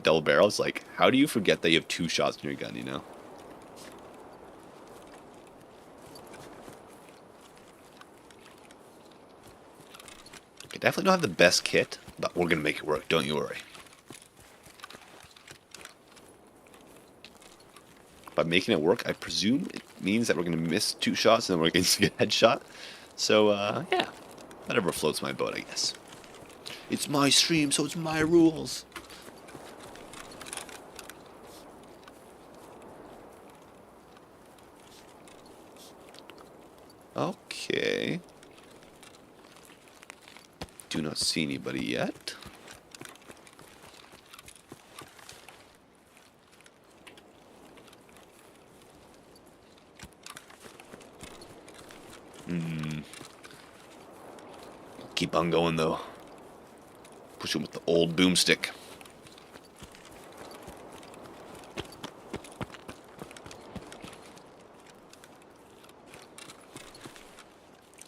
double barrels. Like, how do you forget that you have 2 shots in your gun, you know? I definitely don't have the best kit, but we're gonna make it work, don't you worry. By making it work, I presume it means that we're gonna miss 2 shots and then we're gonna get a headshot. So, yeah. Whatever floats my boat, I guess. It's my stream, so it's my rules. Okay. Do not see anybody yet. Keep on going, though. Push him with the old boomstick.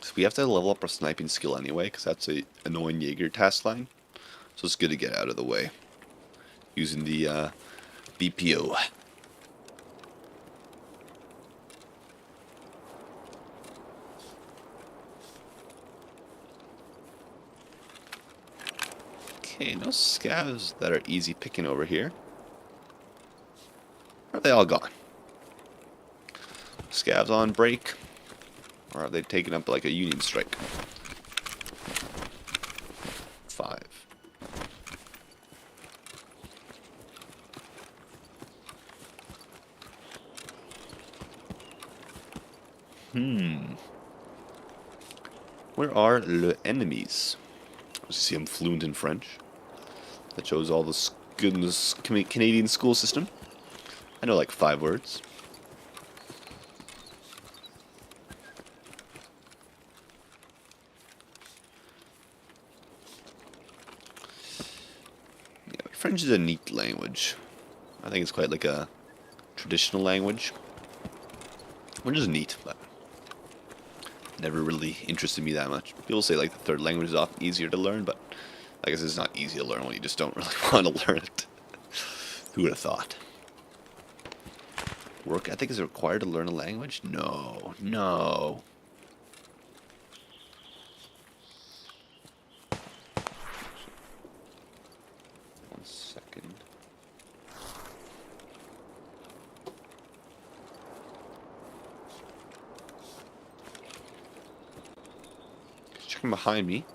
So we have to level up our sniping skill anyway, because that's a annoying Jaeger task line. So it's good to get out of the way. Using the BPO. Okay, no scavs that are easy picking over here. Are they all gone? Scavs on break? Or are they taking up like a union strike? 5. Where are les ennemis? I see I'm fluent in French. That shows all the good in this Canadian school system. I know like 5 words. French is a neat language. I think it's quite like a traditional language, which is neat, but never really interested me that much. People say like the third language is often easier to learn, but I guess it's not easy to learn when you just don't really want to learn it. Who would have thought? Work ethic is required to learn a language? No, no. One second. Checking behind me.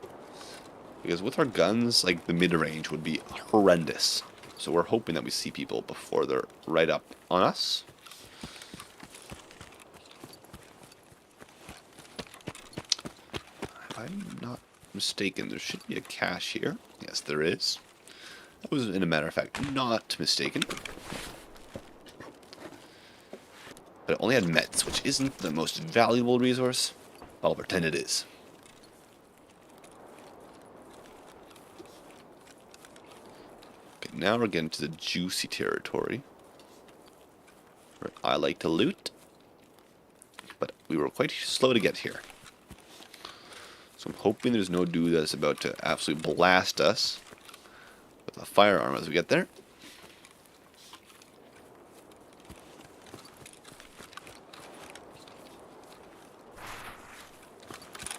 Because with our guns, like, the mid-range would be horrendous. So we're hoping that we see people before they're right up on us. If I'm not mistaken, there should be a cache here. Yes, there is. I was, in a matter of fact, not mistaken. But it only had meds, which isn't the most valuable resource. I'll pretend it is. Now we're getting to the juicy territory, where I like to loot, but we were quite slow to get here. So I'm hoping there's no dude that's about to absolutely blast us with a firearm as we get there.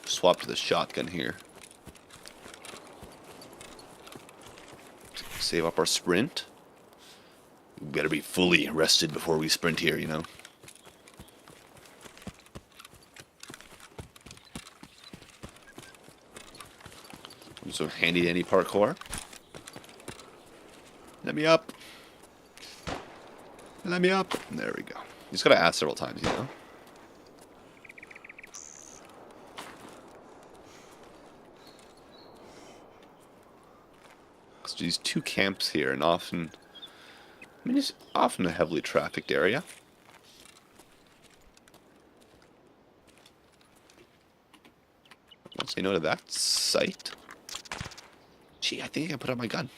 Swap to the shotgun here. Save up our sprint. We better be fully rested before we sprint here, you know. I'm so handy dandy parkour. Let me up. Let me up. There we go. You just gotta ask several times, you know. These two camps here, and often, I mean, it's often a heavily trafficked area. Won't say no to that site. Gee, I think I can put up my gun.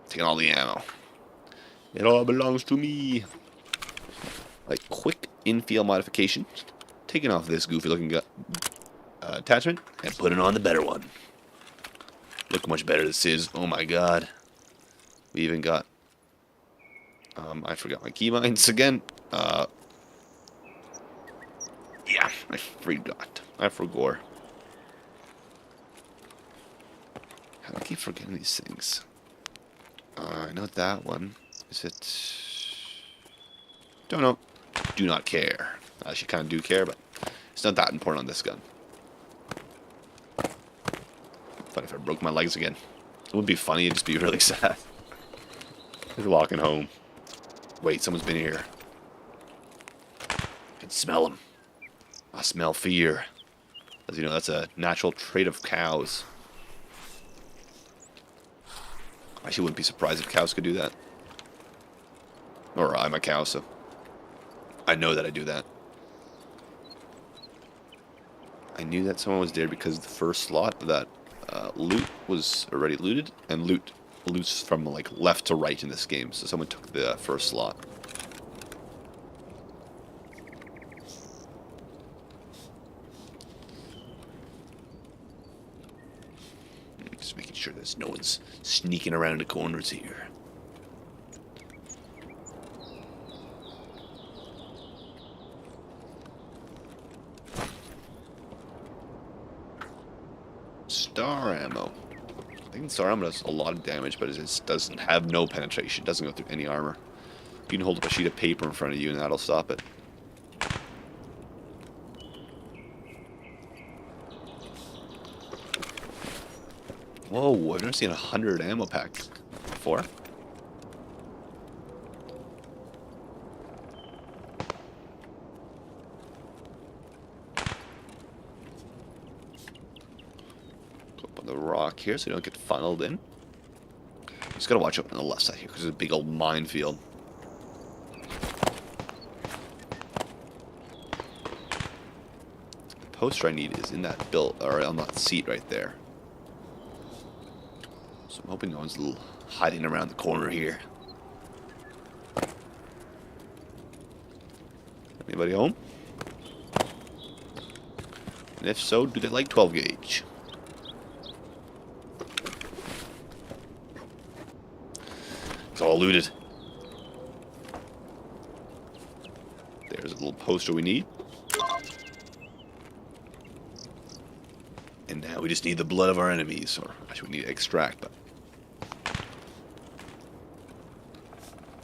Taking all the ammo. It all belongs to me. Like quick infield modification. Taking off this goofy looking gun. Attachment and putting on the better one. Look how much better this is. Oh my god. We even got I forgot my keybinds again. Yeah, I forgot. I forgot. How do I keep forgetting these things? I know that one. Is it? Don't know. Do not care. I actually kind of do care, but it's not that important on this gun. But if I broke my legs again, it would be funny. It'd just be really sad. Just walking home. Wait, someone's been here. I can smell them. I smell fear. As you know, that's a natural trait of cows. I actually wouldn't be surprised if cows could do that. Or I'm a cow, so I know that I do that. I knew that someone was there because the first slot of that loot was already looted, and loots from like left to right in this game, so someone took the first slot. Just making sure there's no one's sneaking around the corners here. Star ammo. I think star ammo does a lot of damage, but it just doesn't have no penetration. It doesn't go through any armor. You can hold up a sheet of paper in front of you and that'll stop it. Whoa, I've never seen a 100 ammo pack before. The rock here so you don't get funneled in. Just gotta watch out on the left side here because there's a big old minefield. The poster I need is in that bill or on that seat right there. I'm hoping no one's hiding around the corner here. Anybody home? And if so, do they like 12 gauge? It's all looted. There's a little poster we need. And now we just need the blood of our enemies. Or actually, we need to extract, but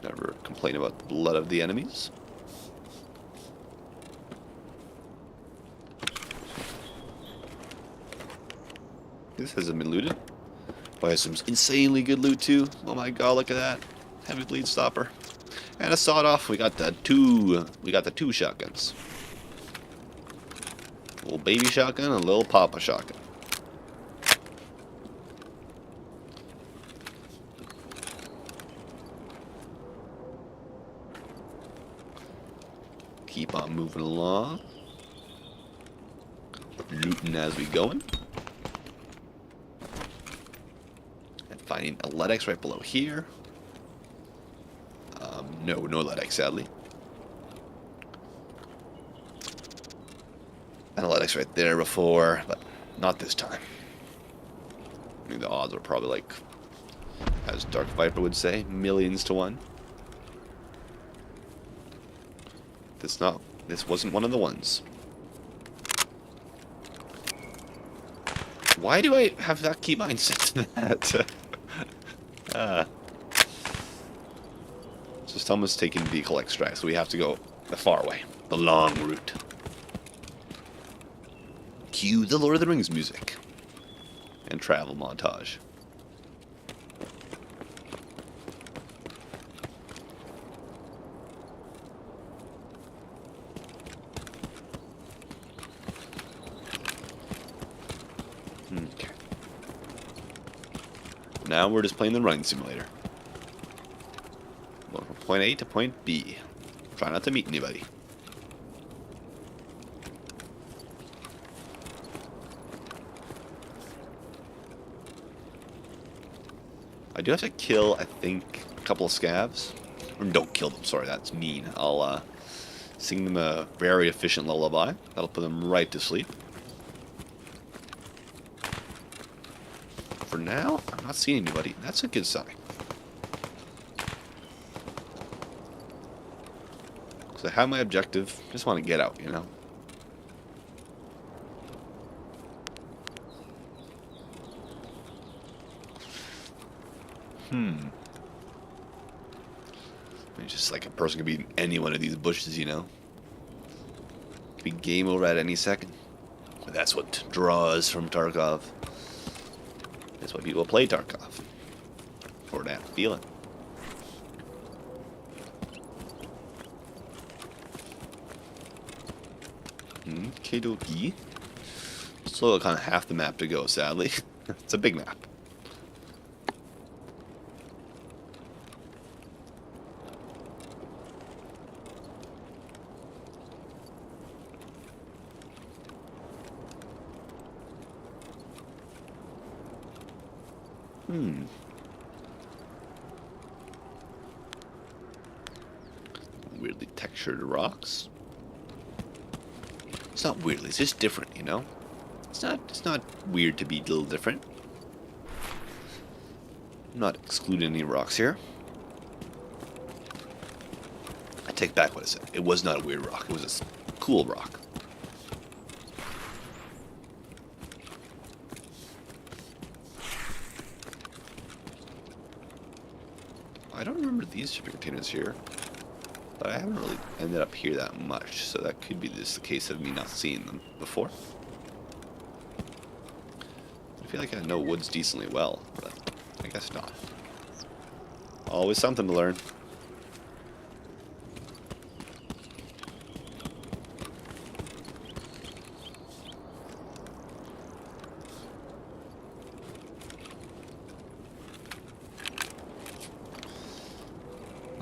never complain about the blood of the enemies. This hasn't been looted. Oh, has some insanely good loot too. Oh my god, look at that. Heavy bleed stopper. And a sawed off. We got the two shotguns. A little baby shotgun and a little papa shotgun. Keep on moving along. Looting as we going. And finding a LEDX right below here. No LEDX, sadly. And a LEDX right there before, but not this time. I mean, the odds are probably like, as Dark Viper would say, millions to one. This wasn't one of the ones. Why do I have that keybind set to that? Just almost taking vehicle extract, so we have to go the far way, the long route. Cue the Lord of the Rings music and travel montage. Okay. Now we're just playing the running simulator. Going from point A to point B. Try not to meet anybody. I do have to kill, I think, a couple of scavs. Or don't kill them, sorry, that's mean. I'll sing them a very efficient lullaby. That'll put them right to sleep. For now, I'm not seeing anybody. That's a good sign. So I have my objective. Just want to get out, you know. I mean, just like a person could be in any one of these bushes, you know. Could be game over at any second. But that's what draws from Tarkov. That's why people play Tarkov. For that feeling. Okay, dokie. Still kind of half the map to go, sadly. It's a big map. Weirdly textured rocks. It's not weirdly, it's just different, you know? It's not weird to be a little different. I'm not excluding any rocks here. I take back what I said. It was not a weird rock. It was a cool rock. I don't remember these shipping containers here. But I haven't really ended up here that much, so that could be just the case of me not seeing them before. I feel like I know woods decently well, but I guess not. Always something to learn.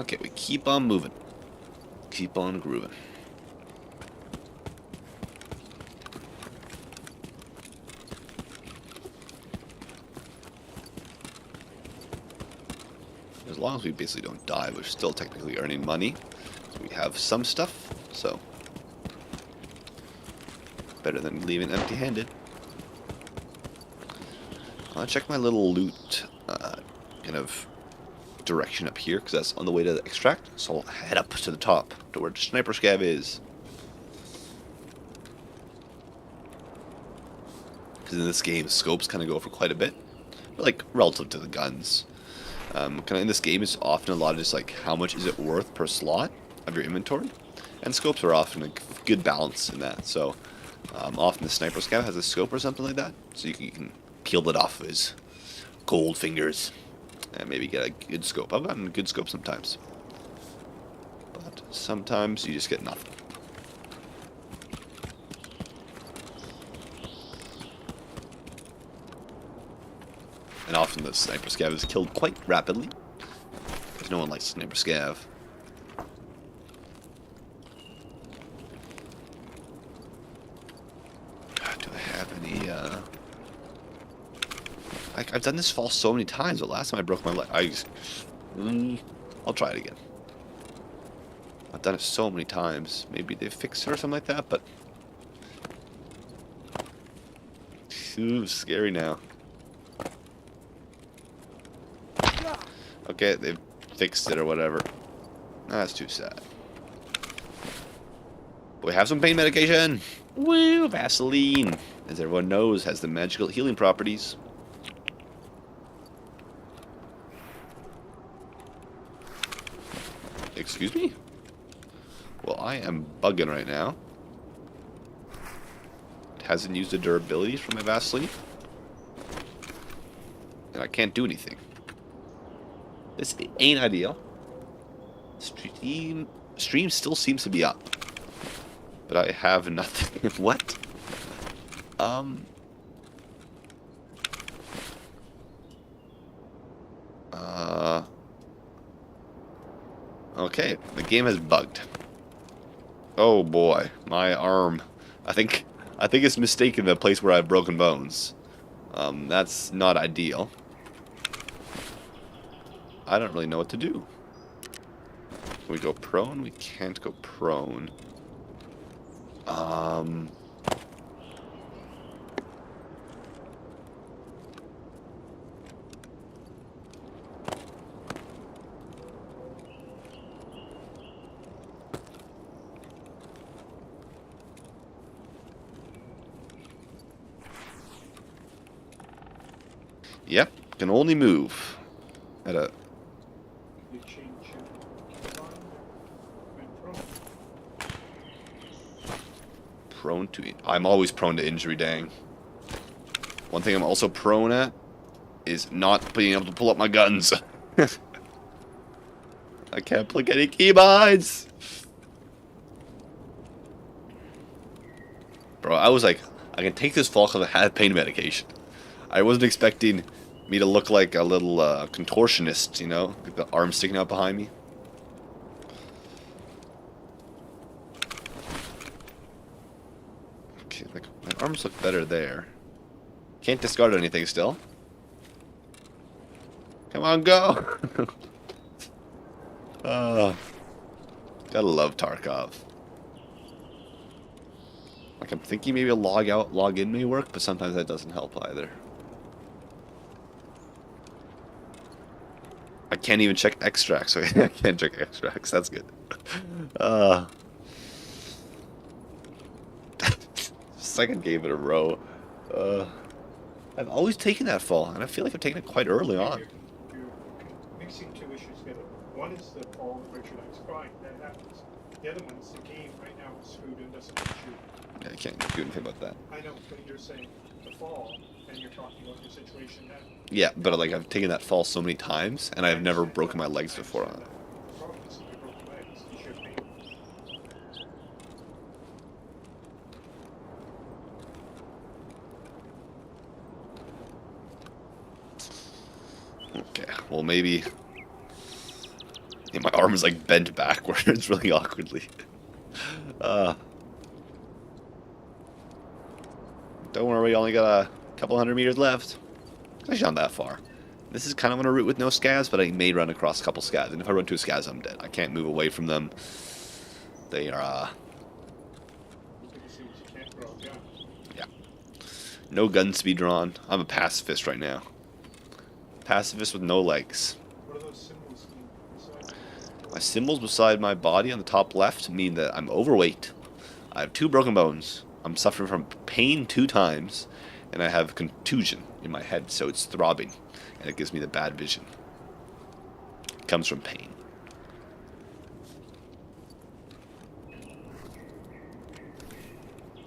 Okay, we keep on moving. Keep on grooving. As long as we basically don't die, we're still technically earning money. So we have some stuff, so better than leaving empty-handed. I'll check my little loot kind of direction up here, because that's on the way to the extract. So I'll head up to the top, to where the sniper scav is. Because in this game, scopes kind of go for quite a bit, but like relative to the guns. Kind of in this game, it's often a lot of just like how much is it worth per slot of your inventory, and scopes are often a good balance in that. So often the sniper scout has a scope or something like that, so you can peel it off of his gold fingers and maybe get a good scope. I've gotten a good scope sometimes, but sometimes you just get nothing. And often the sniper scav is killed quite rapidly, because no one likes sniper scav. Do I have any, I've done this fall so many times, but last time I broke my leg, I'll try it again. I've done it so many times. Maybe they fixed it or something like that, but ooh, scary now. Okay, they've fixed it or whatever. That's too sad. But we have some pain medication. Woo, Vaseline, as everyone knows, has the magical healing properties. Excuse me? Well, I am bugging right now. It hasn't used the durabilities from my Vaseline. And I can't do anything. This ain't ideal. Stream still seems to be up. But I have nothing. What? Okay, the game has bugged. Oh boy, my arm. I think it's mistaken the place where I've broken bones. That's not ideal. I don't really know what to do. Can we go prone? We can't go prone. Yep, can only move at a... You change your line when Prone to... I'm always prone to injury, dang. One thing I'm also prone at is not being able to pull up my guns. I can't click any keybinds. Bro, I was like, I can take this fall because I had pain medication. I wasn't expecting me to look like a little contortionist, you know? Like the arm sticking out behind me. Okay, like, my arms look better there. Can't discard anything still. Come on, go! Gotta love Tarkov. Like, I'm thinking maybe a log out, log in may work, but sometimes that doesn't help either. I can't even check extracts. Okay, I can't check extracts. That's good. Second game in a row. I've always taken that fall, and I feel like I've taken it quite early on. you're mixing two issues together. One is the fall that Richard likes. Fine, that happens. The other one is the game right now is screwed and doesn't let you. Yeah, I can't do anything about that. I know, but you're saying the fall, and you're talking about your situation now. Yeah, but like I've taken that fall so many times, and I've never broken my legs before on it. The problem is you broke your legs. You should be. Okay, well maybe... Yeah, my arm is like bent backwards really awkwardly. Don't worry, we only got a couple 100 meters left. Actually not that far. This is kind of on a route with no scavs, but I may run across a couple scavs. And if I run two scavs, I'm dead. I can't move away from them. They are, Look at the things you can't throw. Yeah. yeah. No guns to be drawn. I'm a pacifist right now. Pacifist with no legs. What are those symbols mean? Beside My symbols beside my body on the top left mean that I'm overweight. I have 2 broken bones. I'm suffering from pain 2 times. And I have contusion in my head, so it's throbbing. And it gives me the bad vision. It comes from pain.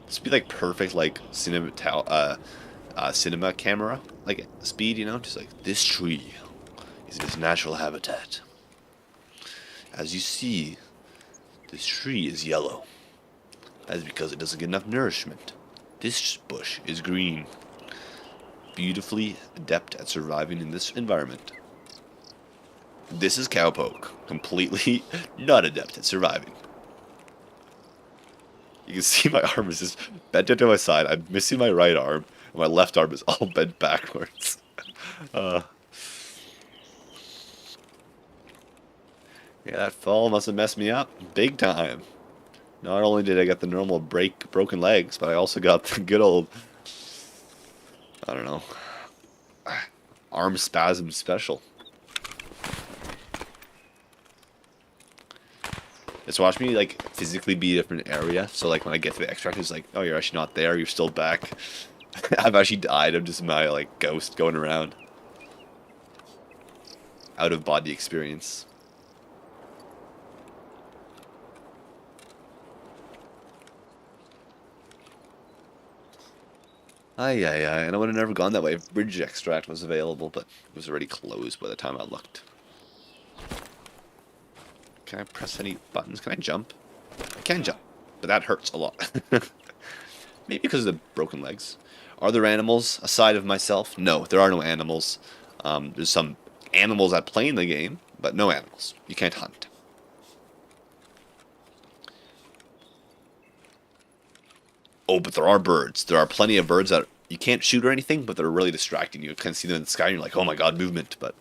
This would be like perfect, like cinema camera, like speed, you know, just like this tree is in its natural habitat. As you see, this tree is yellow. That is because it doesn't get enough nourishment. This bush is green. Beautifully adept at surviving in this environment. This is cowpoke, completely not adept at surviving. You can see my arm is just bent into my side. I'm missing my right arm, and my left arm is all bent backwards. Yeah, that fall must have messed me up big time. Not only did I get the normal broken legs, but I also got the good old, I don't know, arm spasm special. Just watch me like physically be a different area. So like when I get to the extract, it's like, oh, you're actually not there. You're still back. I've actually died. I'm just my like ghost going around. Out of body experience. Ay, ay, ay. And I would have never gone that way if bridge extract was available, but it was already closed by the time I looked. Can I press any buttons? Can I jump? I can jump, but that hurts a lot. Maybe because of the broken legs. Are there animals aside of myself? No, there are no animals. There's some animals that play in the game, but no animals. You can't hunt. Oh, but there are birds. There are plenty of birds that you can't shoot or anything, but they're really distracting you. You can see them in the sky and you're like, oh my god, movement, but...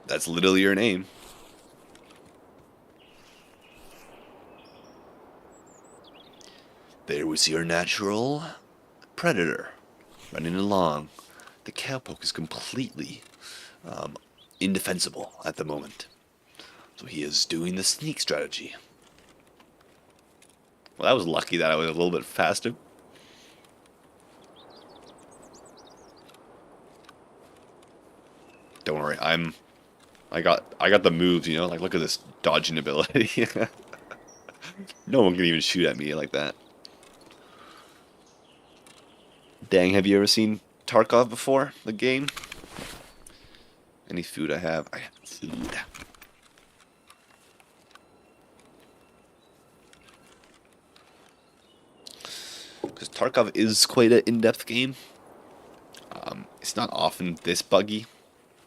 That's literally your name. There we see our natural predator running along. The cowpoke is completely indefensible at the moment. So he is doing the sneak strategy. Well, that was lucky that I was a little bit faster. Don't worry, I got the moves, you know, like look at this dodging ability. No one can even shoot at me like that. Dang, have you ever seen Tarkov before, the game? Any food I have? I have food. Because Tarkov is quite an in-depth game. It's not often this buggy,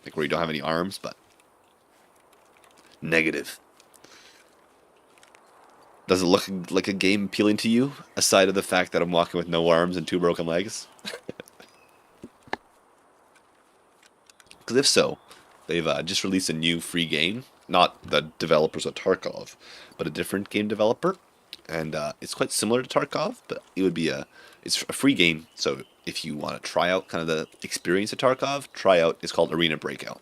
like where you don't have any arms, but negative. Does it look like a game appealing to you, aside of the fact that I'm walking with no arms and 2 broken legs? Because if so, they've just released a new free game. Not the developers of Tarkov, but a different game developer. And it's quite similar to Tarkov, but it would be it's a free game. So if you want to try out kind of the experience of Tarkov, try out, it's called Arena Breakout.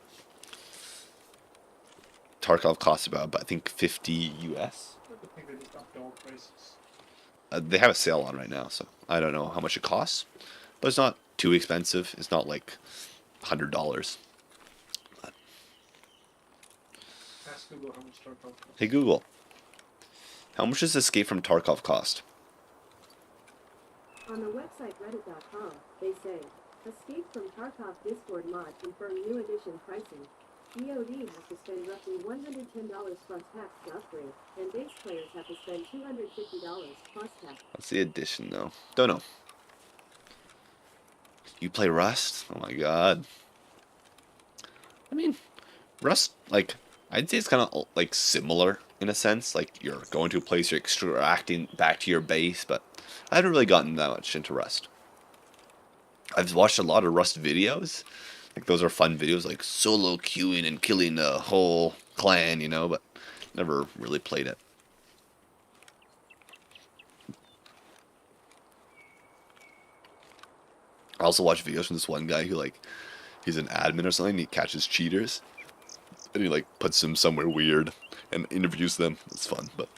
Tarkov costs about, I think, 50 US. I think they just upped all prices. They have a sale on right now, so I don't know how much it costs. But it's not too expensive. It's not like $100. Ask Google how much Tarkov costs. Hey Google, how much does Escape from Tarkov cost? On the website reddit.com, they say, Escape from Tarkov Discord mod confirmed new edition pricing. EOD has to spend roughly $110 plus tax to upgrade, and base players have to spend $250 plus tax. What's the edition though? Don't know. You play Rust? Oh my god. I mean, Rust, like, I'd say it's kind of like similar in a sense. Like, you're going to a place, you're extracting back to your base, but I haven't really gotten that much into Rust. I've watched a lot of Rust videos. Like, those are fun videos, like solo queuing and killing a whole clan, you know, but never really played it. I also watch videos from this one guy who, like, he's an admin or something, and he catches cheaters, and he, like, puts them somewhere weird and interviews them. It's fun, but...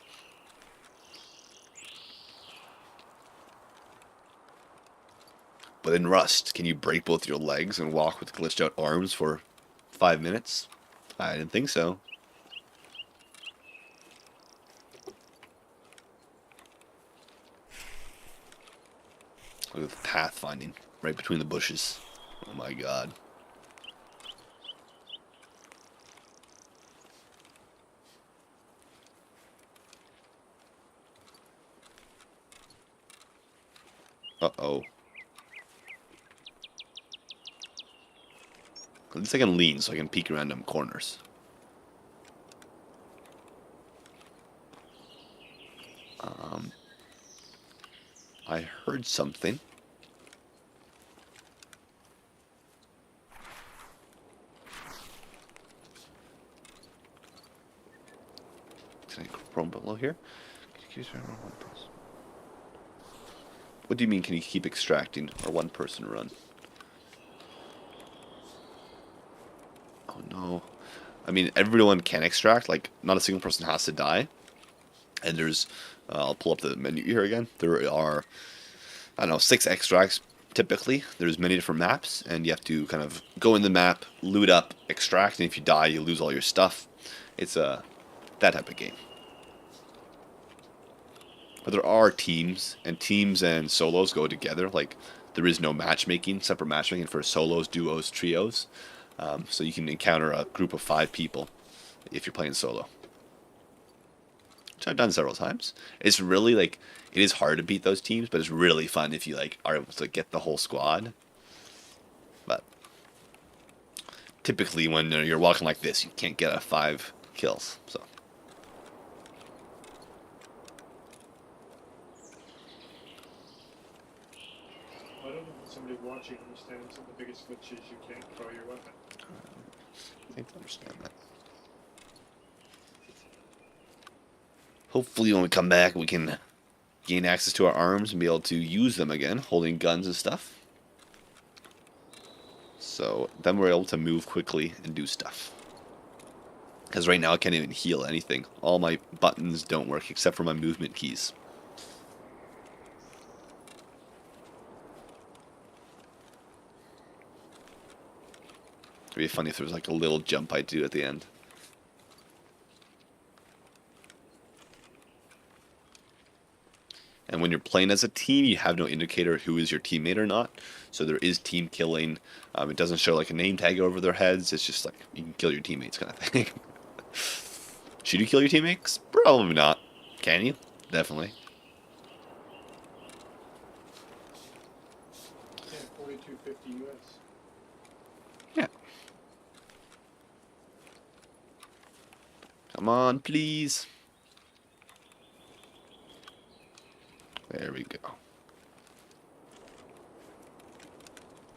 But in Rust, can you break both your legs and walk with glitched out arms for 5 minutes? I didn't think so. Look at the pathfinding right between the bushes. Oh my god. Uh-oh. At least I can lean so I can peek around them corners. I heard something. Can I chrome below here? What do you mean, can you keep extracting or one person run? Oh no. I mean, everyone can extract, like, not a single person has to die. And there's, I'll pull up the menu here again. There are, I don't know, 6 extracts typically. There's many different maps, and you have to kind of go in the map, loot up, extract, and if you die, you lose all your stuff. It's that type of game. But there are teams, and teams and solos go together. Like, there is no matchmaking, separate matchmaking for solos, duos, trios. So you can encounter a group of 5 people if you're playing solo. Which I've done several times. It's really, like, it is hard to beat those teams, but it's really fun if you, like, are able to get the whole squad. But typically when you're walking like this, you can't get 5 kills, so. I don't think somebody watching understands that the biggest glitch is you can't throw your weapon. I think I understand that. Hopefully when we come back we can gain access to our arms and be able to use them again, holding guns and stuff. So then we're able to move quickly and do stuff. Because right now I can't even heal anything. All my buttons don't work except for my movement keys. It'd be funny if there was like a little jump I'd do at the end. And when you're playing as a team, you have no indicator who is your teammate or not. So there is team killing. It doesn't show like a name tag over their heads. It's just like you can kill your teammates kind of thing. Should you kill your teammates? Probably not. Can you? Definitely. Yeah, 4250 US. Yeah. Come on, please. There we go.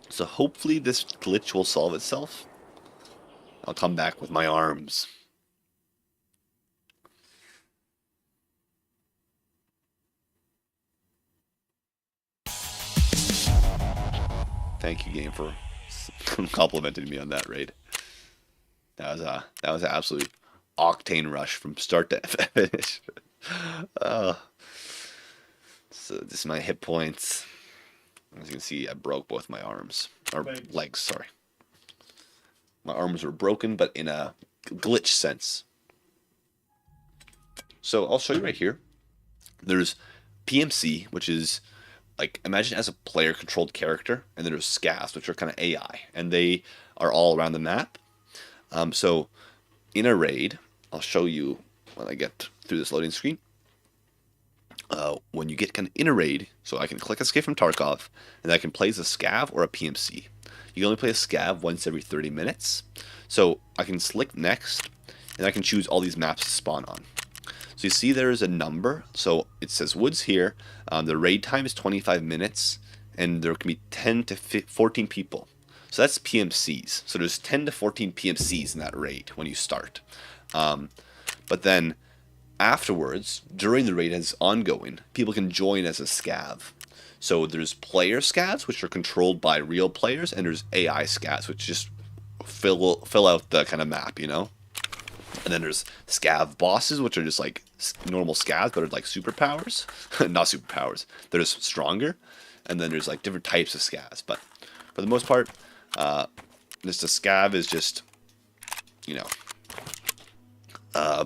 So hopefully this glitch will solve itself. I'll come back with my arms. Thank you, game, for complimenting me on that raid. That was an absolute octane rush from start to finish. So this is my hit points. As you can see, I broke both my arms. Or legs, sorry. My arms were broken, but in a glitch sense. So I'll show you right here. There's PMC, which is, like, imagine as a player-controlled character, and then there's scavs, which are kind of AI, and they are all around the map. So in a raid, I'll show you when I get through this loading screen. When you get kind of in a raid, so I can click Escape from Tarkov, and I can play as a scav or a PMC. You can only play a scav once every 30 minutes. So I can select next, and I can choose all these maps to spawn on. So you see there is a number. So it says woods here. The raid time is 25 minutes, and there can be 10 to 14 people. So that's PMCs. So there's 10 to 14 PMCs in that raid when you start. But then afterwards, during the raid as ongoing, people can join as a scav. So there's player scavs, which are controlled by real players, and there's AI scavs, which just fill out the kind of map, you know? And then there's scav bosses, which are just like normal scavs, but are like superpowers. Not superpowers. They're just stronger. And then there's like different types of scavs. But for the most part, just a scav is just, you know,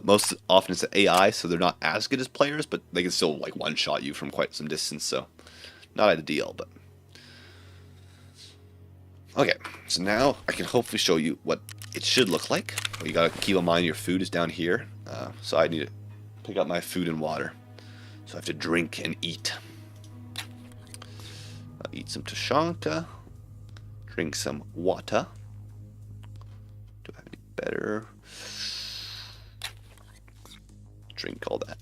most often it's AI, so they're not as good as players, but they can still like one-shot you from quite some distance, so not ideal, but... Okay, so now I can hopefully show you what it should look like. Well, you gotta keep in mind your food is down here, so I need to pick up my food and water. So I have to drink and eat. I'll eat some Tashanka, drink some water. Do I have any better? Drink all that.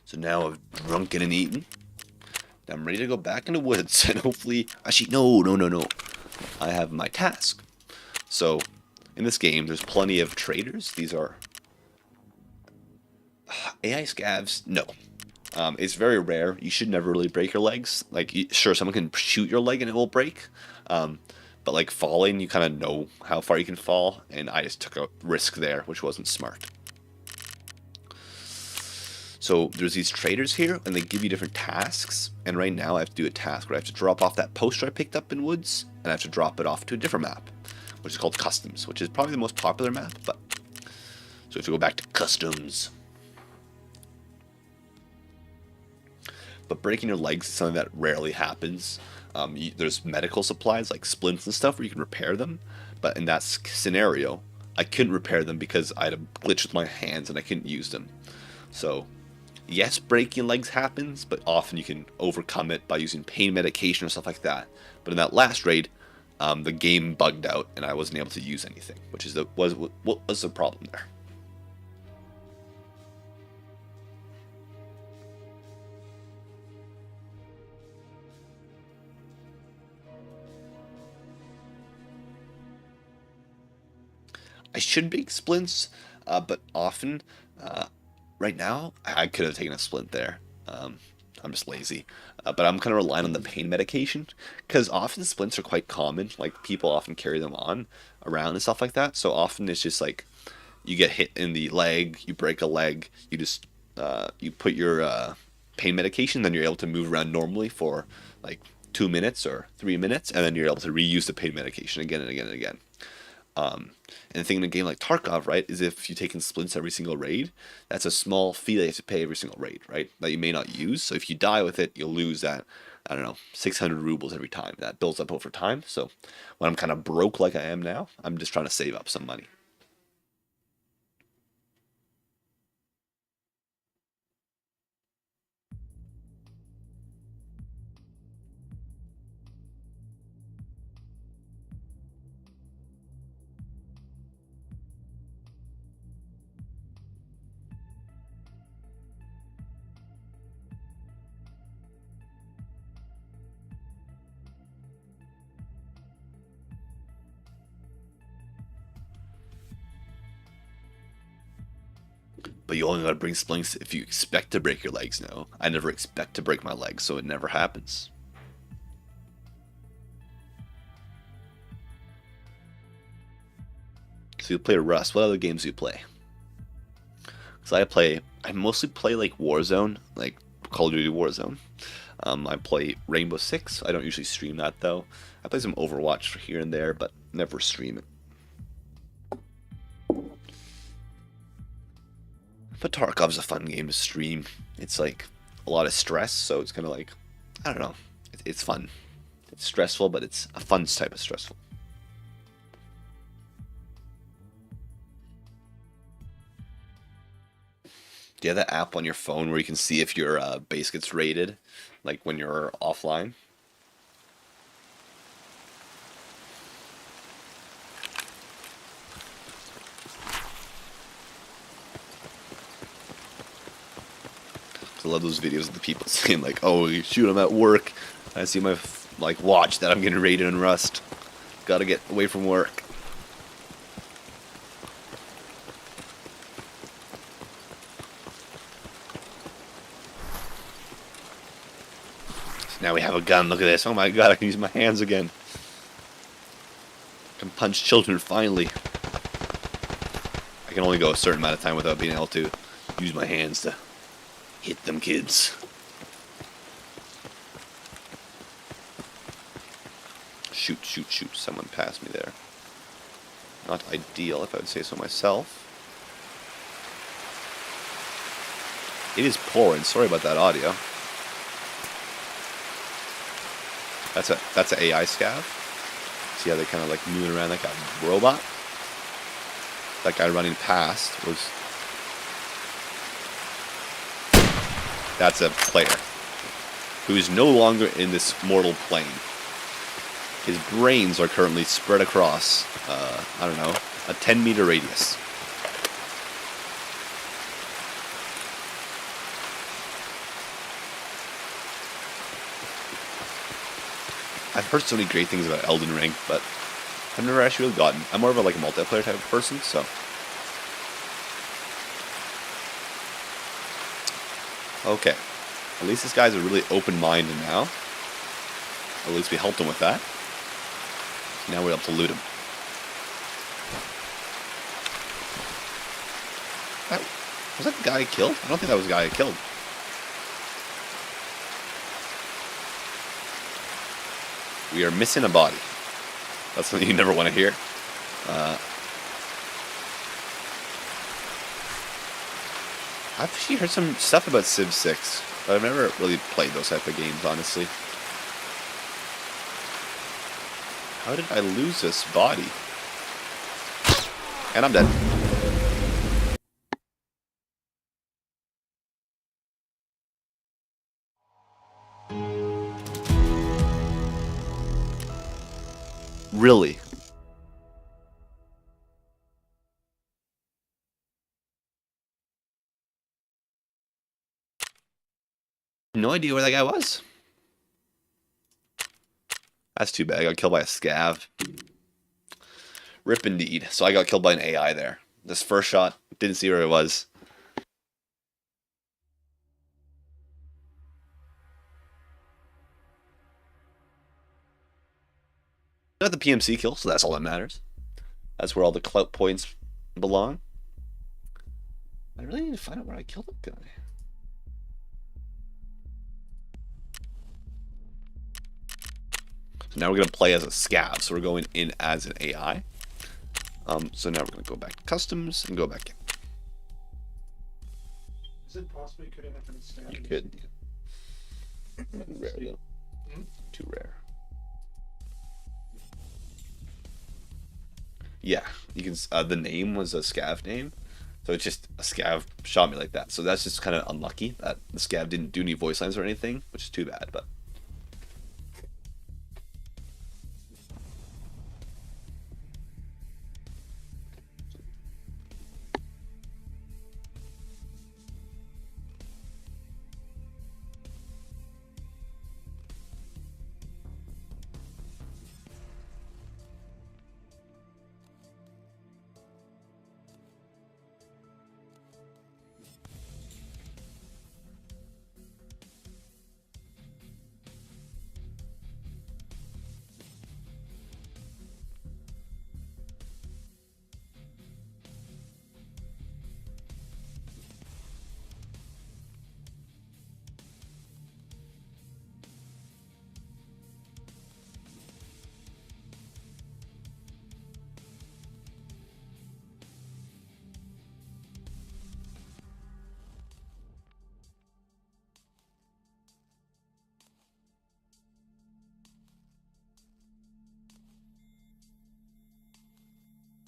So now I've drunken and eaten. Now I'm ready to go back in the woods and hopefully... Actually, no. I have my task. So in this game, there's plenty of traders. These are... AI scavs? No. It's very rare. You should never really break your legs. Like, sure, someone can shoot your leg and it will break. But like falling, you kind of know how far you can fall, and I just took a risk there, which wasn't smart. So there's these traders here, and they give you different tasks, and right now I have to do a task where I have to drop off that poster I picked up in Woods, and I have to drop it off to a different map, which is called Customs, which is probably the most popular map, but... So we have to go back to Customs. But breaking your legs is something that rarely happens. There's medical supplies like splints and stuff where you can repair them, but in that scenario I couldn't repair them because I had a glitch with my hands and I couldn't use them. So yes, breaking legs happens, but often you can overcome it by using pain medication or stuff like that. But in that last raid, the game bugged out and I wasn't able to use anything, which is what was the problem there. I should make splints, but often, right now, I could have taken a splint there. I'm just lazy. But I'm kind of relying on the pain medication, because often splints are quite common. Like, people often carry them on around and stuff like that. So often it's just like, you get hit in the leg, you break a leg, you just, you put your pain medication, then you're able to move around normally for like 2 minutes or 3 minutes, and then you're able to reuse the pain medication again and again and again. And the thing in a game like Tarkov, right, is if you take in splints every single raid, that's a small fee that you have to pay every single raid, right, that you may not use. So if you die with it, you'll lose that, I don't know, 600 rubles every time. That builds up over time. So when I'm kind of broke like I am now, I'm just trying to save up some money. But you only gotta bring splints if you expect to break your legs now. I never expect to break my legs, so it never happens. So you play Rust. What other games do you play? Because I mostly play like Warzone, like Call of Duty Warzone. I play Rainbow Six. I don't usually stream that though. I play some Overwatch here and there, but never stream it. But Tarkov's a fun game to stream. It's like a lot of stress, so it's kind of like, I don't know, it's fun. It's stressful, but it's a fun type of stressful. Do you have that app on your phone where you can see if your base gets raided, like when you're offline? love those videos of the people saying like, "Oh, shoot, I'm at work. I see my like watch that I'm getting raided on Rust. Gotta get away from work." So now we have a gun. Look at this. Oh my god, I can use my hands again. I can punch children finally. I can only go a certain amount of time without being able to use my hands to hit them kids. Shoot, shoot, shoot. Someone passed me there. Not ideal, if I would say so myself. It is pouring. Sorry about that audio. That's an AI scav. See how they kind of like moving around like a robot? That guy running past was... That's a player who is no longer in this mortal plane. His brains are currently spread across, I don't know, a 10-meter radius. I've heard so many great things about Elden Ring, but I've never actually really gotten. I'm more of a like a multiplayer type of person, so. Okay. At least this guy's a really open-minded now. At least we helped him with that. Now we're able to loot him. Was that the guy I killed? I don't think that was the guy I killed. We are missing a body. That's something you never want to hear. I've actually heard some stuff about Civ 6, but I've never really played those type of games, honestly. How did I lose this body? And I'm dead. Really? No idea where that guy was. That's too bad. I got killed by a scav. Rip indeed. So I got killed by an AI there. This first shot, didn't see where it was. Got the PMC kill, so that's all that matters. That's where all the clout points belong. I really need to find out where I killed that guy. So now we're going to play as a scav, so we're going in as an AI. So now we're going to go back to customs and go back in. Is it possible you could have been stabbed? You could. Yeah. Too rare though. Too rare. Yeah, you can. The name was a scav name, so it's just a scav shot me like that. So that's just kind of unlucky that the scav didn't do any voice lines or anything, which is too bad. But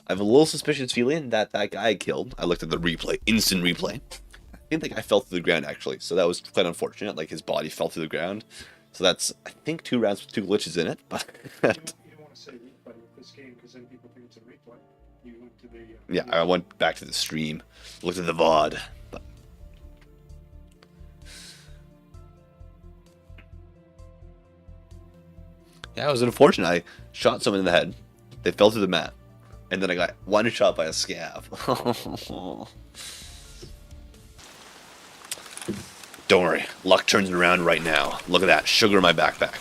I have a little suspicious feeling that that guy I killed. I looked at the replay, instant replay. I think the guy fell through the ground actually, so that was quite unfortunate. Like his body fell through the ground. So that's, I think, 2 rounds with 2 glitches in it. But You don't want to say replay with this game because then people think it's a replay. You went to the... yeah, I went back to the stream, looked at the VOD. But Yeah, it was unfortunate. I shot someone in the head. They fell through the map. And then I got one shot by a scav. Don't worry. Luck turns around right now. Look at that. Sugar in my backpack.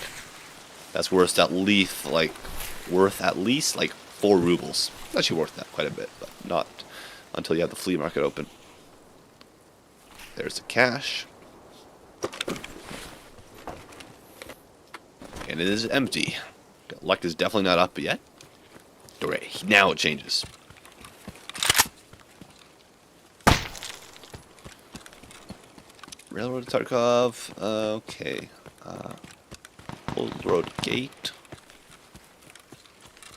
That's worth at least like 4 rubles. It's actually worth that quite a bit, but not until you have the flea market open. There's the cash. And it is empty. Luck is definitely not up yet. Alright, now it changes. Railroad Tarkov. Okay. Old Road Gate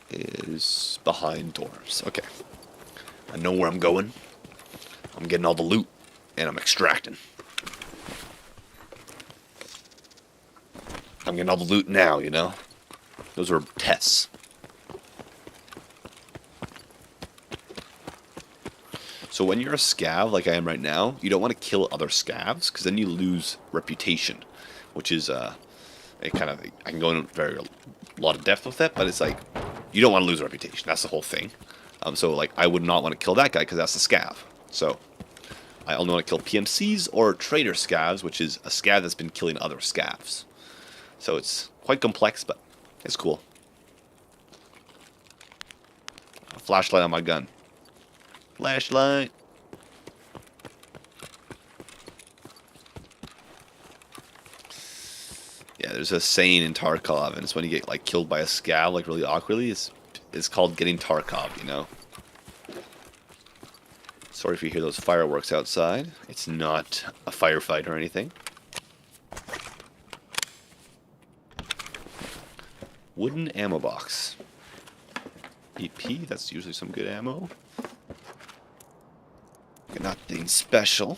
is behind dorms. Okay. I know where I'm going. I'm getting all the loot, and I'm extracting. I'm getting all the loot now, you know? Those are tests. So when you're a scav, like I am right now, you don't want to kill other scavs, because then you lose reputation, which is, a kind of, I can go into a lot of depth with it, but it's like, you don't want to lose reputation. That's the whole thing. So, like, I would not want to kill that guy, because that's a scav. So, I only want to kill PMCs or traitor scavs, which is a scav that's been killing other scavs. So it's quite complex, but it's cool. A flashlight on my gun. Flashlight. Yeah, there's a saying in Tarkov, and it's when you get like killed by a scav, like really awkwardly. It's called getting Tarkov, you know. Sorry if you hear those fireworks outside. It's not a firefight or anything. Wooden ammo box. EP, that's usually some good ammo. Nothing special.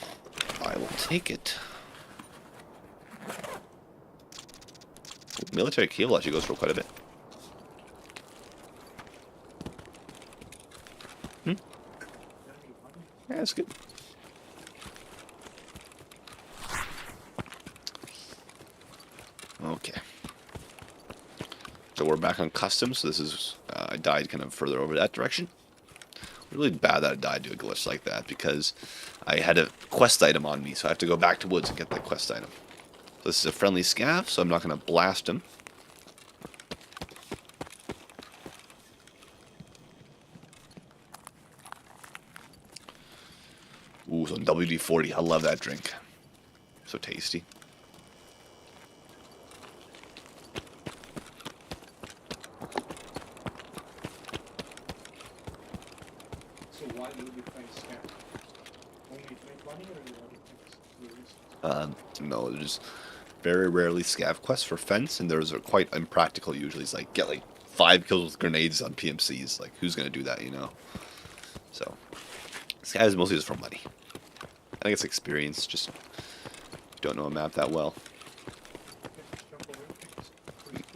I will take it. Military cable actually goes for quite a bit. Yeah, that's good. Okay. So we're back on custom, so this is, I died kind of further over that direction. Really bad that I died to a glitch like that, because I had a quest item on me, so I have to go back to woods and get the quest item. So this is a friendly scav, so I'm not going to blast him. Ooh, some WD-40. I love that drink. So tasty. So why would you play scam? Only to make money or are there other things? No, there's very rarely scav quests for fence, and those are quite impractical usually. It's like, get like 5 kills with grenades on PMCs. Like, who's going to do that, you know? So, scav is mostly just for money. I think it's experience, just don't know a map that well.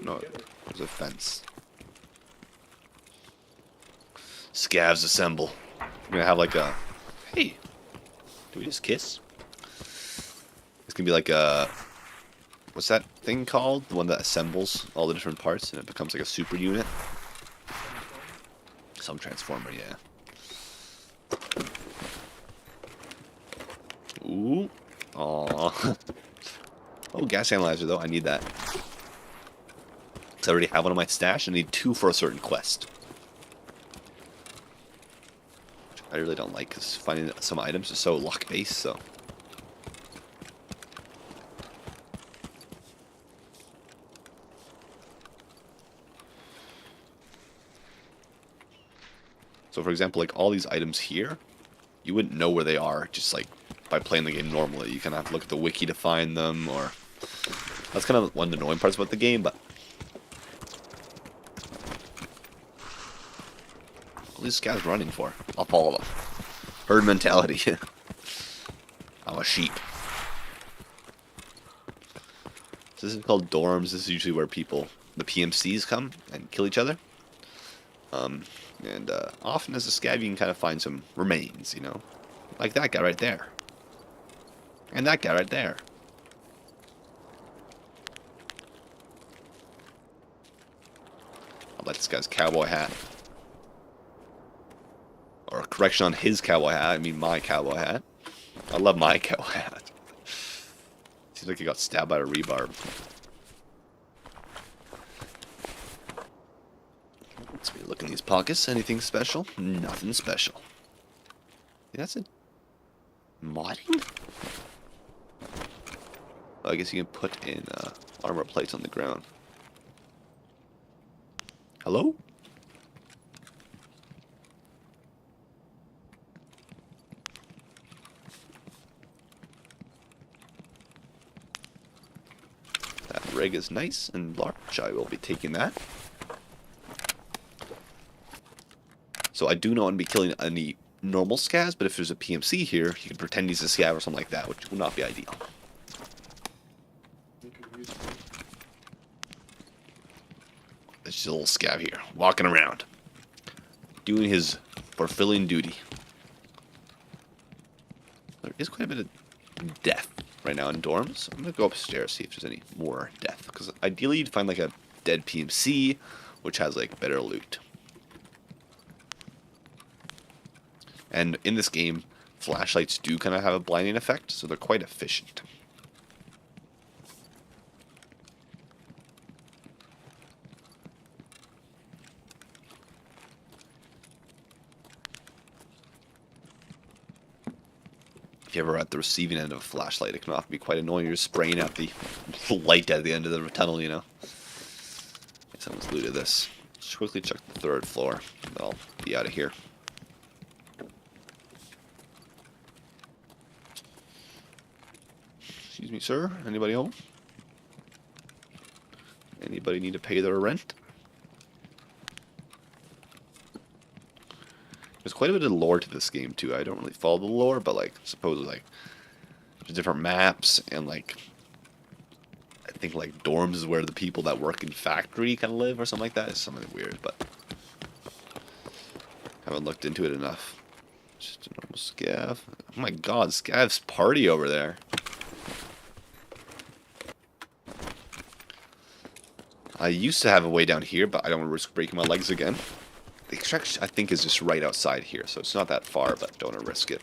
No, there's a fence. Scavs assemble. We're gonna have like a... Hey! Do we just kiss? It's gonna be like a... What's that thing called? The one that assembles all the different parts and it becomes like a super unit? Some transformer, yeah. Ooh. Aww. Oh, gas analyzer though. I need that. Because I already have one in my stash. I need 2 for a certain quest. Which I really don't like, because finding some items is so luck-based, so... So for example, like all these items here, you wouldn't know where they are just like by playing the game normally. You kind of have to look at the wiki to find them, or... That's kind of one of the annoying parts about the game, but... What are these guys running for? I'll follow them. Herd mentality. I'm a sheep. So this is called dorms. This is usually where people, the PMCs, come and kill each other. And often as a scav you can kind of find some remains, you know? Like that guy right there. And that guy right there. I like this guy's cowboy hat. Or correction on his cowboy hat, I mean my cowboy hat. I love my cowboy hat. Seems like he got stabbed by a rebarb. Let's look in these pockets. Anything special? Nothing special. That's it. Modding? I guess you can put in armor plates on the ground. Hello? That rig is nice and large. I will be taking that. So I do not want to be killing any normal scavs, but if there's a PMC here, you can pretend he's a scav or something like that, which would not be ideal. There's just a little scav here, walking around, doing his fulfilling duty. There is quite a bit of death right now in dorms. I'm going to go upstairs, see if there's any more death, because ideally you'd find like a dead PMC, which has like better loot. And in this game, flashlights do kind of have a blinding effect, so they're quite efficient. If you're ever at the receiving end of a flashlight, it can often be quite annoying. You're spraying out the light at the end of the tunnel, you know. Someone's looted this. Just quickly check the 3rd floor, then I'll be out of here. Excuse me, sir. Anybody home? Anybody need to pay their rent? There's quite a bit of lore to this game too. I don't really follow the lore, but like supposedly like there's different maps and like I think like dorms is where the people that work in factory kind of live or something like that. It's something weird, but haven't looked into it enough. Just a normal scav. Oh my god, scav's party over there. I used to have a way down here, but I don't want to risk breaking my legs again. The extraction, I think, is just right outside here, so it's not that far, but don't want to risk it.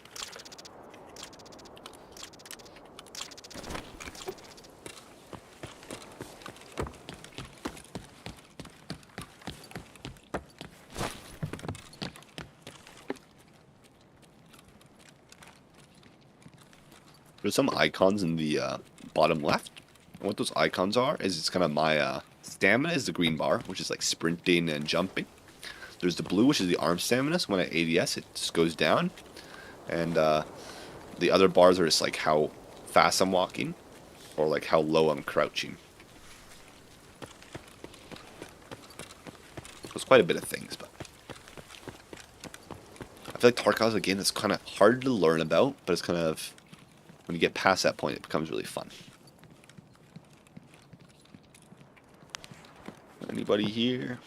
There's some icons in the bottom left. And what those icons are is it's kind of my stamina is the green bar, which is like sprinting and jumping. There's the blue, which is the arm stamina, so when I ADS it just goes down. And the other bars are just like how fast I'm walking, or like how low I'm crouching. There's quite a bit of things, but I feel like Tarkov is a game that's kind of hard to learn about, but it's kind of, when you get past that point, it becomes really fun. Anybody here?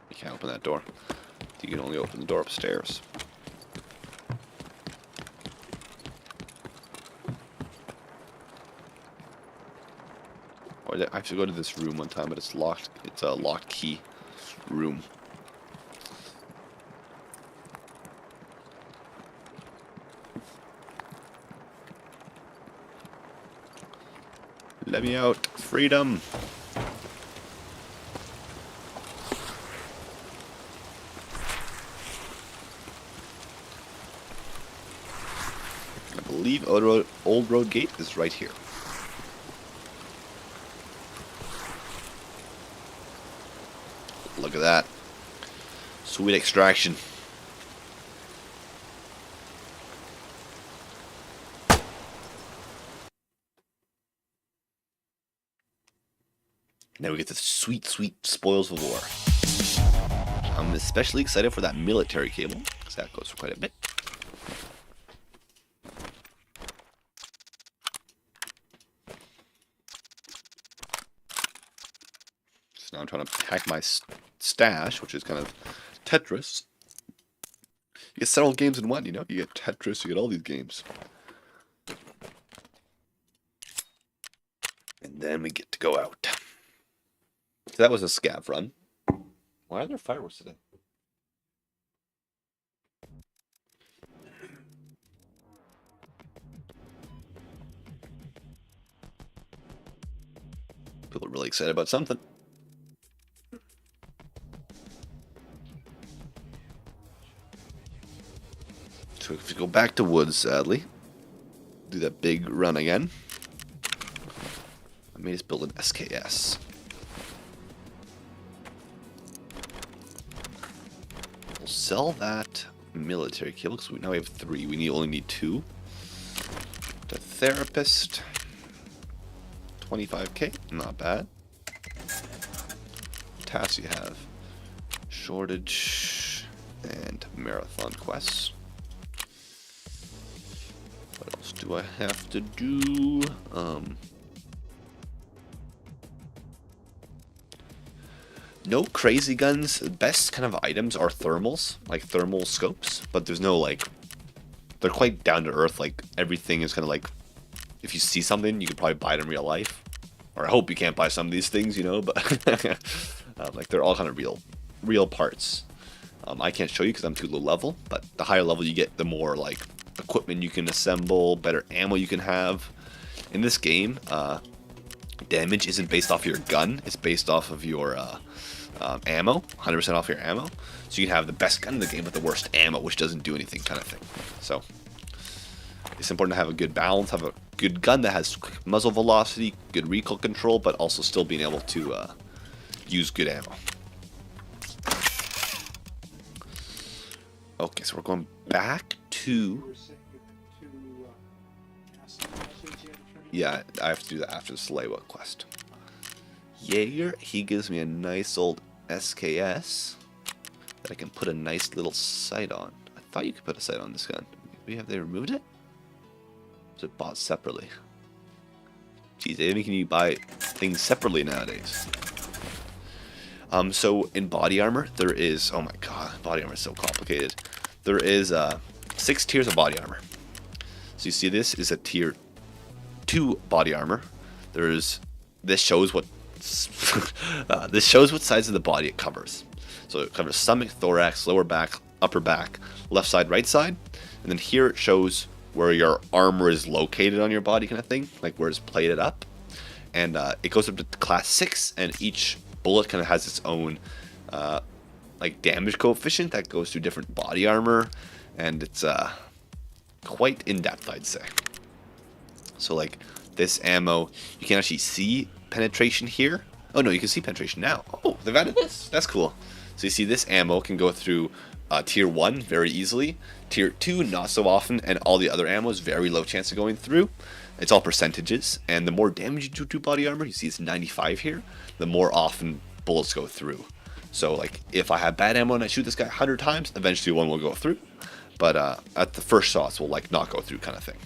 You can't open that door. You can only open the door upstairs. I have to go to this room one time, but it's locked. It's a locked key room. Let me out. Freedom. I believe Old Road Gate is right here. Look at that. Sweet extraction. Now we get the sweet, sweet spoils of war. I'm especially excited for that military cable, because that goes for quite a bit. So now I'm trying to pack my stash, which is kind of Tetris. You get several games in one, you know? You get Tetris, you get all these games. then we get to go out. So that was a scav run. Why are there fireworks today? People are really excited about something. So if you go back to woods, sadly, do that big run again. I may just build an SKS. We'll sell that military cable because now we have 3. We only need 2. The therapist, 25k, not bad. Tasks you have: shortage and marathon quests. What else do I have to do? No crazy guns. The best kind of items are thermals, like thermal scopes, but there's no like, they're quite down to earth. Like everything is kind of like, if you see something, you could probably buy it in real life. Or I hope you can't buy some of these things, you know, but like they're all kind of real parts. I can't show you because I'm too low level, but the higher level you get, the more like equipment you can assemble, better ammo you can have. In this game, damage isn't based off your gun, it's based off of your ammo, 100% off your ammo. So you can have the best gun in the game with the worst ammo, which doesn't do anything kind of thing. So it's important to have a good balance, have a good gun that has quick muzzle velocity, good recoil control, but also still being able to use good ammo. Okay, so we're going back to... You were saying to ask the message in Trinity? Yeah, I have to do that after the Salewa quest. Jaeger, he gives me a nice old SKS that I can put a nice little sight on. I thought you could put a sight on this gun. Maybe have they removed it? Was it bought separately? Geez, they making you buy things separately nowadays. So in body armor, there is, oh my god, body armor is so complicated. There is 6 tiers of body armor. So you see this is a tier 2 body armor. This shows what sides of the body it covers. So it covers stomach, thorax, lower back, upper back, left side, right side, and then here it shows where your armor is located on your body, kind of thing, like where it's plated up. And it goes up to class 6, and each bullet kind of has its own like damage coefficient that goes through different body armor, and it's quite in depth, I'd say. So like this ammo, you can actually see penetration here. Oh no, you can see penetration now. Oh, they've added this. That's cool. So you see this ammo can go through tier 1 very easily, tier 2 not so often, and all the other ammo is very low chance of going through. It's all percentages, and the more damage you do to body armor, you see it's 95 here, the more often bullets go through. So like if I have bad ammo and I shoot this guy 100 times, eventually one will go through, but at the first shots will like not go through, kind of thing.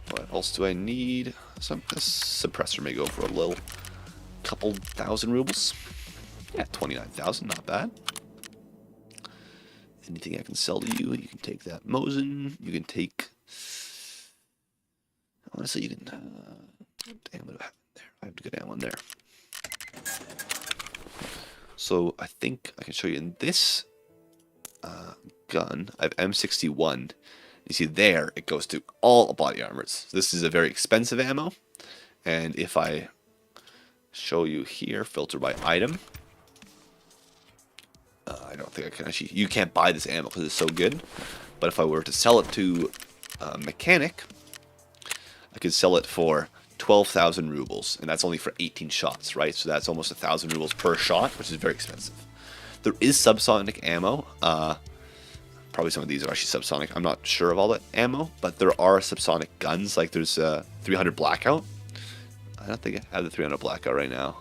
What else do I need? This suppressor may go for a little couple thousand rubles. Yeah, 29,000, not bad. Anything I can sell to you, you can take that Mosin, you can take... Honestly, you can... damn, what do I have there? I have good ammo in there. So, I think I can show you in this gun, I have M61. You see there, it goes to all body armors. This is a very expensive ammo. And if I show you here, filter by item... I don't think I can actually... You can't buy this ammo because it's so good. But if I were to sell it to a mechanic, I could sell it for 12,000 rubles. And that's only for 18 shots, right? So that's almost 1,000 rubles per shot, which is very expensive. There is subsonic ammo. Probably some of these are actually subsonic. I'm not sure of all the ammo, but there are subsonic guns. Like there's 300 Blackout. I don't think I have the 300 Blackout right now.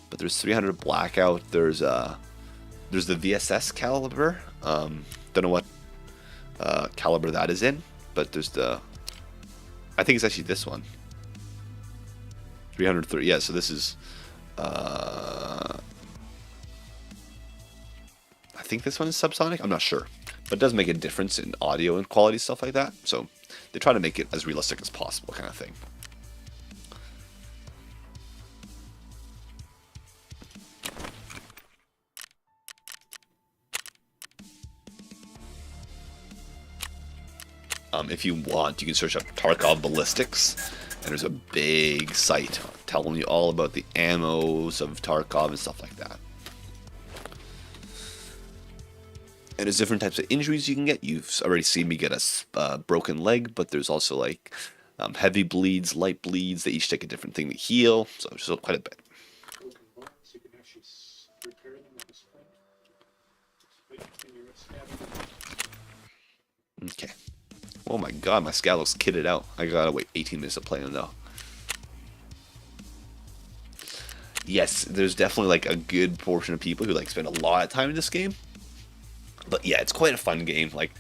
But there's 300 Blackout. There's the VSS caliber. Don't know what caliber that is in, but there's the... I think it's actually this one. 330. Yeah, so this is... I think this one is subsonic. I'm not sure. But it does make a difference in audio and quality, stuff like that. So they try to make it as realistic as possible, kind of thing. If you want, you can search up Tarkov ballistics, and there's a big site telling you all about the ammos of Tarkov and stuff like that. And there's different types of injuries you can get. You've already seen me get a broken leg, but there's also like heavy bleeds, light bleeds. They each take a different thing to heal, so there's quite a bit. Broken bones, you can actually repair them with a splint. In your scabbard. Okay. Oh my god, my scout looks kitted out. I gotta wait 18 minutes to play him though. Yes, there's definitely like a good portion of people who like spend a lot of time in this game. But yeah, it's quite a fun game. Like,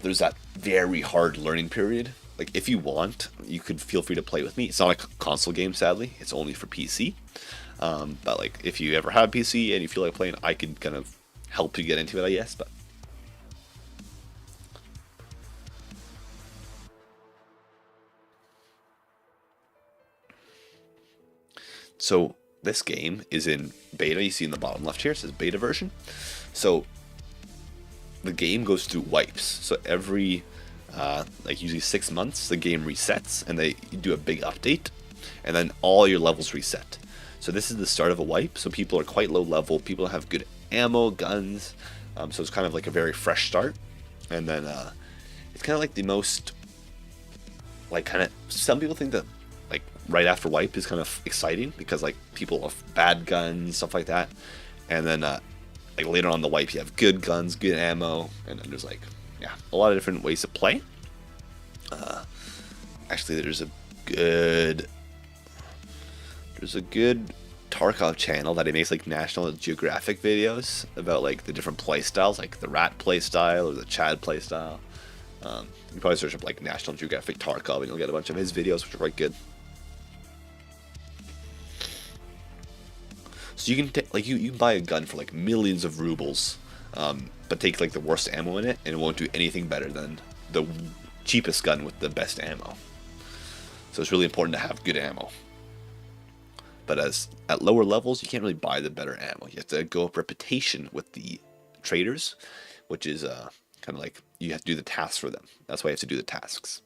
there's that very hard learning period. Like, if you want, you could feel free to play with me. It's not a console game, sadly. It's only for PC. But like, if you ever have PC and you feel like playing, I could kind of help you get into it, I guess. But so this game is in beta. You see in the bottom left here, it says beta version. So the game goes through wipes. So every like usually 6 months, the game resets and they do a big update, and then all your levels reset. So this is the start of a wipe. So people are quite low level. People have good ammo, guns. So it's kind of like a very fresh start. And then it's kind of like the most, like, kind of, some people think that like right after wipe is kind of exciting because like people have bad guns, stuff like that. And then like later on the wipe, you have good guns, good ammo, and then there's like, yeah, a lot of different ways to play. Actually, there's a good Tarkov channel that he makes like National Geographic videos about like the different play styles, like the rat play style or the Chad play style. You probably search up like National Geographic Tarkov and you'll get a bunch of his videos, which are quite good. So you can like you can buy a gun for like millions of rubles, but take like the worst ammo in it, and it won't do anything better than the cheapest gun with the best ammo. So it's really important to have good ammo. But as at lower levels, you can't really buy the better ammo. You have to go up reputation with the traders, which is kind of like you have to do the tasks for them. That's why you have to do the tasks.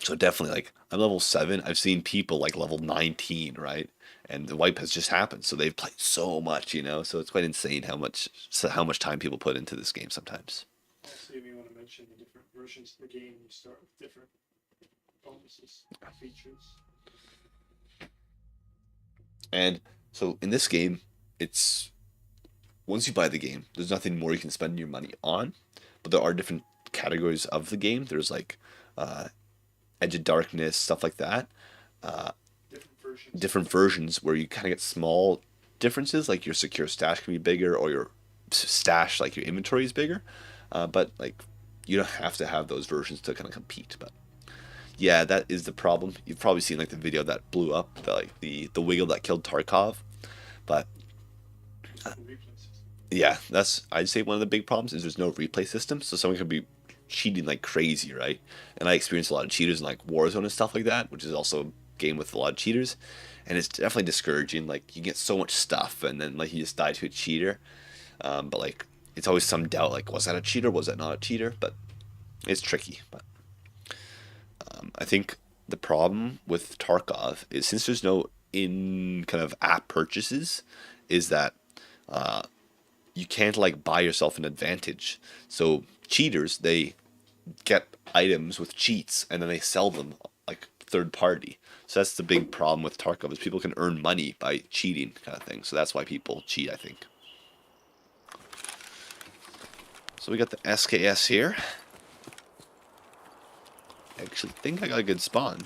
So definitely, like, I'm level 7. I've seen people like level 19, right? And the wipe has just happened, so they've played so much, you know. So it's quite insane how much time people put into this game sometimes. Also, if you want to mention the different versions of the game, you start with different bonuses, features. And so in this game, it's once you buy the game, there's nothing more you can spend your money on. But there are different categories of the game. There's like Edge of Darkness, stuff like that. Different versions where you kind of get small differences, like your secure stash can be bigger, or your stash, like your inventory, is bigger. But like you don't have to have those versions to kind of compete. But yeah, that is the problem. You've probably seen like the video that blew up, like the wiggle that killed Tarkov. But yeah, that's, I'd say, one of the big problems is there's no replay system, so someone could be cheating like crazy, right? And I experienced a lot of cheaters in like Warzone and stuff like that, which is also a game with a lot of cheaters, and it's definitely discouraging. Like, you get so much stuff and then like you just die to a cheater, but like it's always some doubt, like, was that a cheater, was that not a cheater? But it's tricky. But I think the problem with Tarkov is, since there's no in kind of app purchases, is that you can't like buy yourself an advantage. So cheaters, they get items with cheats and then they sell them like third party. So that's the big problem with Tarkov, is people can earn money by cheating, kind of thing. So that's why people cheat, I think. So we got the SKS here. I actually think I got a good spawn.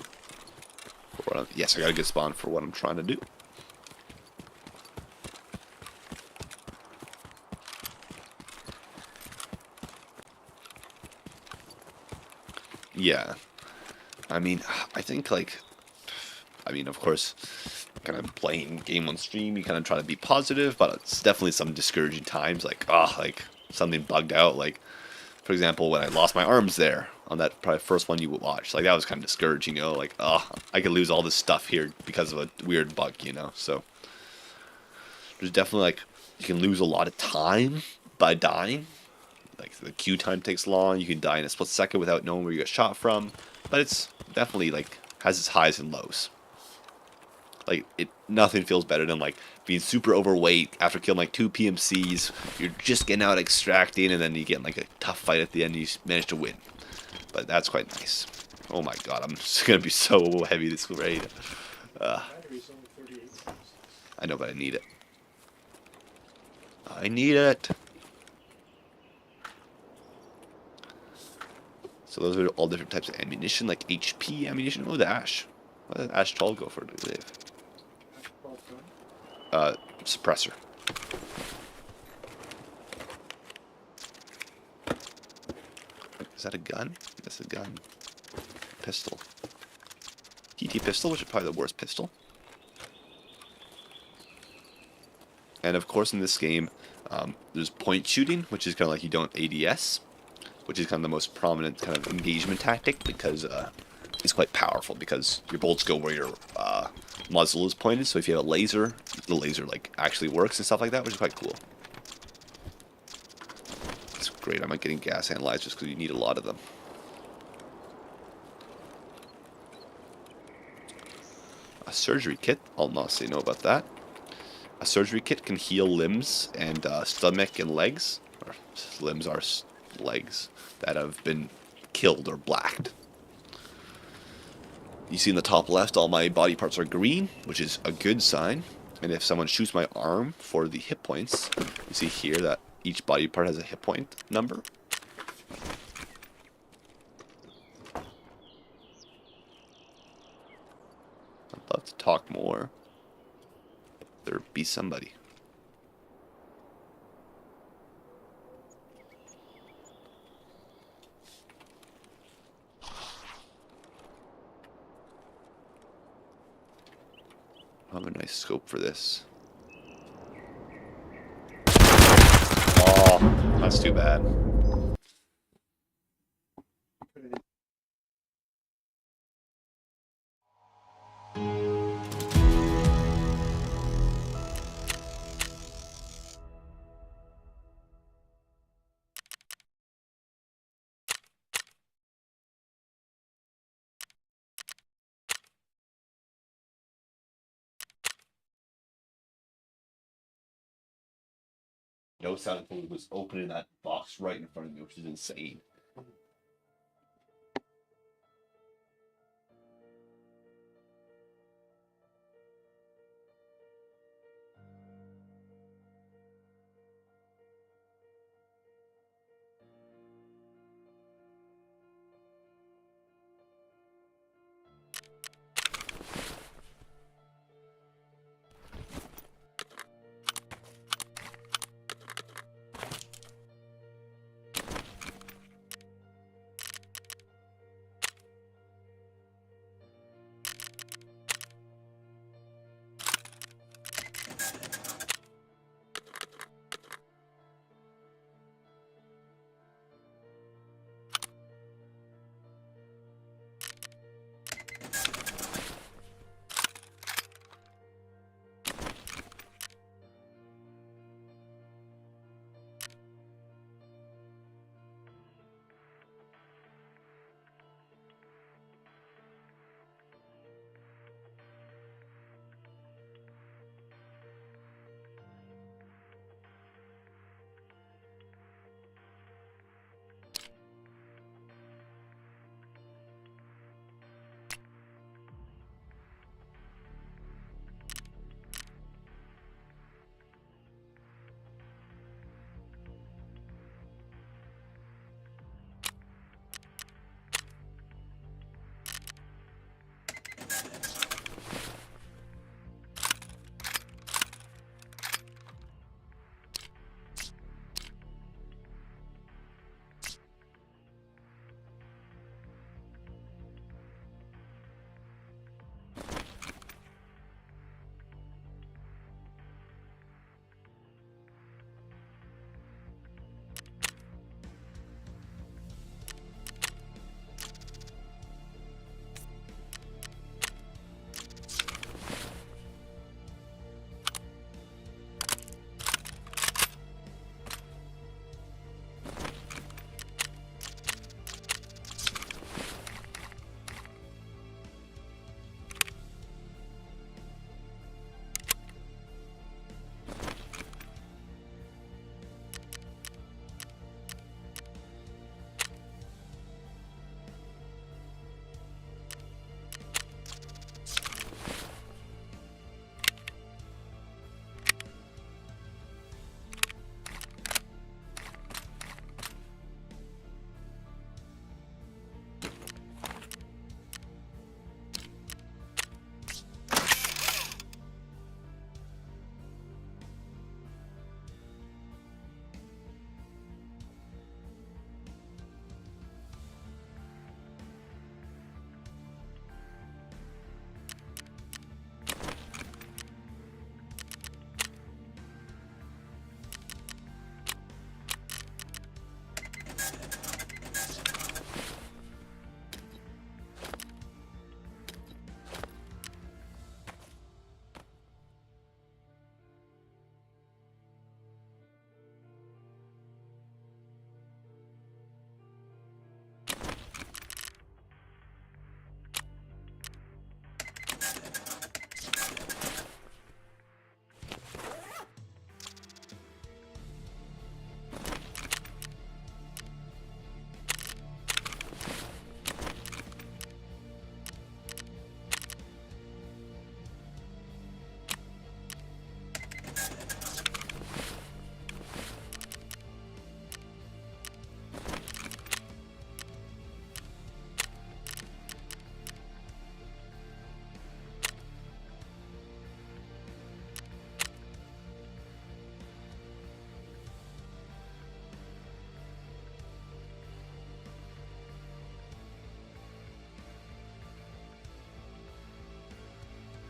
Yes, I got a good spawn for what I'm trying to do. Yeah. I mean, I think, like, I mean, of course, kind of playing game on stream, you kind of try to be positive, but it's definitely some discouraging times. Like, oh, like something bugged out. Like, for example, when I lost my arms there on that probably first one you would watch, like that was kind of discouraging. You know, like, oh, I could lose all this stuff here because of a weird bug. You know, so there's definitely like you can lose a lot of time by dying. Like the queue time takes long. You can die in a split second without knowing where you got shot from. But it's definitely like has its highs and lows. Like nothing feels better than like being super overweight after killing like 2 PMCs. You're just getting out extracting, and then you get in, like a tough fight at the end. And you manage to win. But that's quite nice. Oh my god, I'm just gonna be so heavy this raid. Battery's only 38 cents. I know, but I need it. I need it. So those are all different types of ammunition, like HP ammunition. Oh, the Ash. What did Ash 12 go for, I believe? Suppressor. Is that a gun? That's a gun. Pistol. TT pistol, which is probably the worst pistol. And of course in this game, there's point shooting, which is kind of like you don't ADS, which is kind of the most prominent kind of engagement tactic because it's quite powerful because your bullets go where your muzzle is pointed. So if you have a laser, the laser like actually works and stuff like that, which is quite cool. It's great. I'm not getting gas analyzers because you need a lot of them. A surgery kit. I'll not say no about that. A surgery kit can heal limbs and stomach and legs. Or limbs are legs that have been killed or blacked. You see in the top left, all my body parts are green, which is a good sign. And if someone shoots my arm for the hit points, you see here that each body part has a hit point number. I'd love to talk more. There be somebody. I have a nice scope for this. Oh, that's too bad. No sound until it was opening that box right in front of me, which is insane.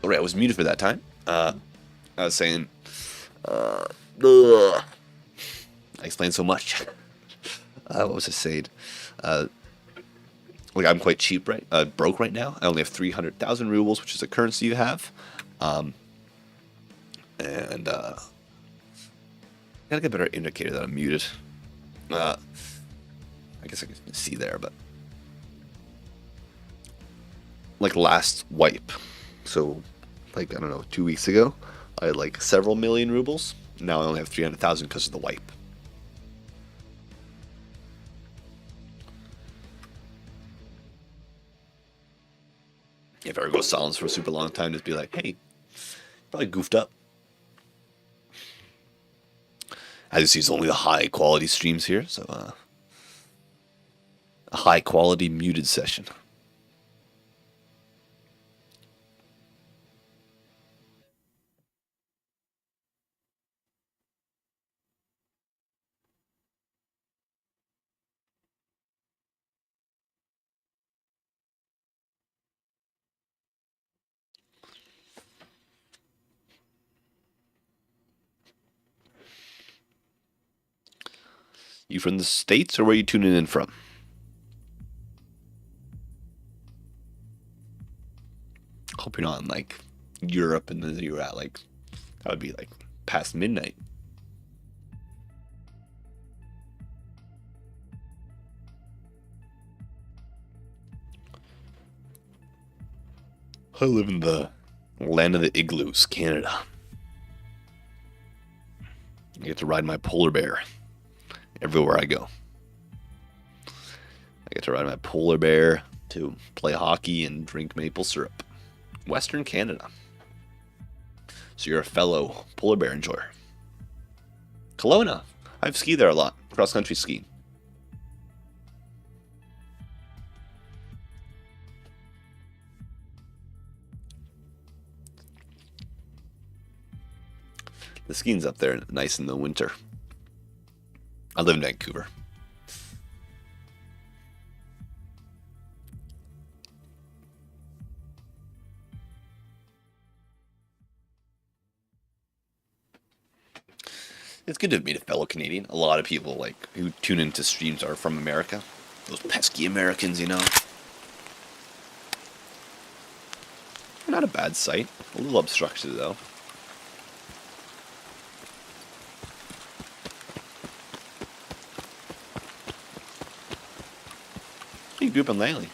Alright, I was muted for that time. I was saying, I explained so much. What was I saying? Like, I'm quite cheap, right? Broke right now. I only have 300,000 rubles, which is a currency you have. And gotta get a better indicator that I'm muted. I guess I can see there, but like last wipe. So, like, I don't know, 2 weeks ago, I had like several million rubles. Now I only have 300,000 because of the wipe. If I ever go silent for a super long time, just be like, hey, probably goofed up. As you see, it's only the high quality streams here, so a high quality muted session. You from the States, or where are you tuning in from? Hope you're not in like Europe and then you're at like, that would be like past midnight. I live in the land of the igloos, Canada. I get to ride my polar bear everywhere I go. I get to ride my polar bear to play hockey and drink maple syrup. Western Canada. So you're a fellow polar bear enjoyer. Kelowna. I've skied there a lot. Cross-country skiing. The skiing's up there nice in the winter. I live in Vancouver. It's good to meet a fellow Canadian. A lot of people like who tune into streams are from America. Those pesky Americans, you know. Not a bad sight. A little obstructed though. You grew up in Langley.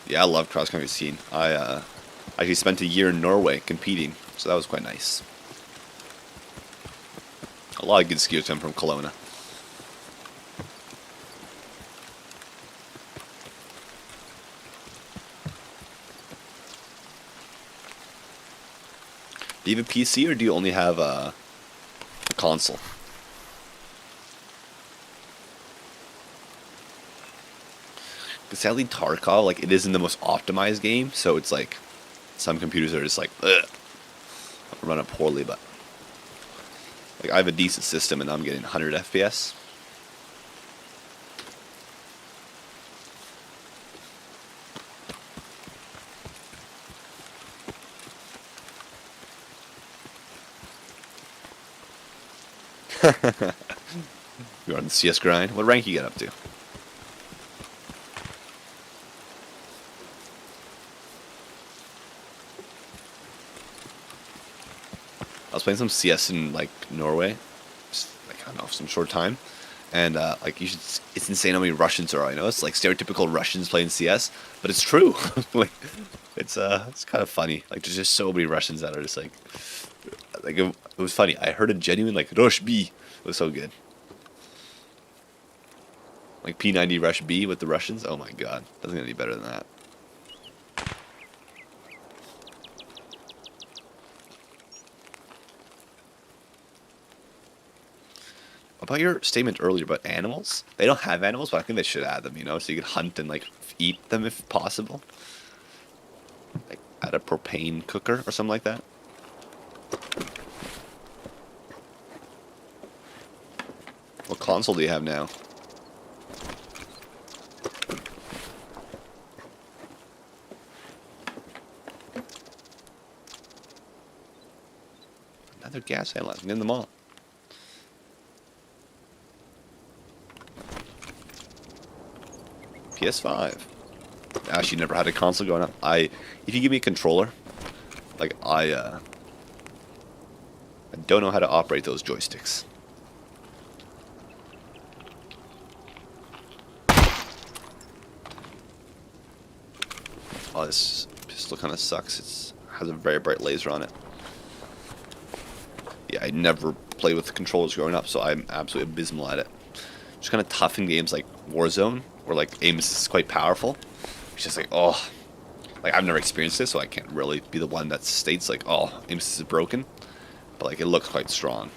Yeah, I love cross country skiing. I actually spent a year in Norway competing, so that was quite nice. A lot of good skiers come from Kelowna. Do you have a PC or do you only have a console? Because sadly, Tarkov, like, it isn't the most optimized game, so it's like some computers are just like, ugh, run it poorly, but like I have a decent system and I'm getting 100 FPS. You're on the CS grind. What rank you get up to? I was playing some CS in like Norway, just, like, I don't know, some short time, and like it's insane how many Russians are. I know it's like stereotypical Russians playing CS, but it's true. Like it's kind of funny. Like there's just so many Russians that are just like it was funny. I heard a genuine like Rush B. It was so good. Like P90 Rush B with the Russians. Oh my god, doesn't get any better than that. About your statement earlier about animals, they don't have animals, but I think they should add them, you know, so you could hunt and like eat them if possible. Like add a propane cooker or something like that. What console do you have now? Another gas analyzer. I'm getting them all. PS5. I actually never had a console growing up. If you give me a controller, like I don't know how to operate those joysticks. Oh, this pistol kind of sucks. It has a very bright laser on it. Yeah, I never played with the controllers growing up, so I'm absolutely abysmal at it. Just kind of tough in games like Warzone, where like aim assist is quite powerful. It's just like, oh, like I've never experienced this, so I can't really be the one that states like, oh, aim assist is broken. But like it looks quite strong.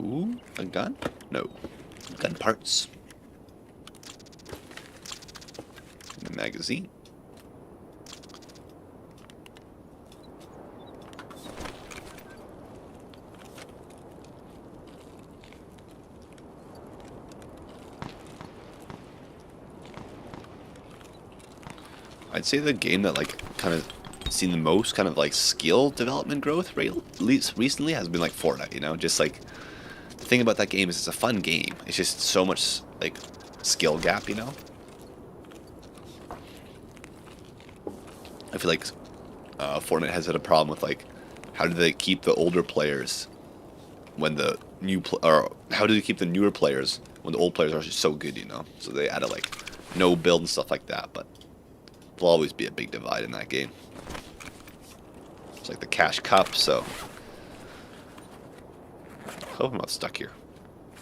Ooh, a gun? No. Gun parts. The magazine. I'd say the game that like kind of seen the most kind of like skill development growth rate at least recently has been like Fortnite, you know? Just like the thing about that game is it's a fun game. It's just so much like skill gap, you know? I feel like Fortnite has had a problem with like how do they keep the older players when the or how do they keep the newer players when the old players are just so good, you know? So they added like no build and stuff like that, but there'll always be a big divide in that game. It's like the cash cup, so I hope I'm not stuck here.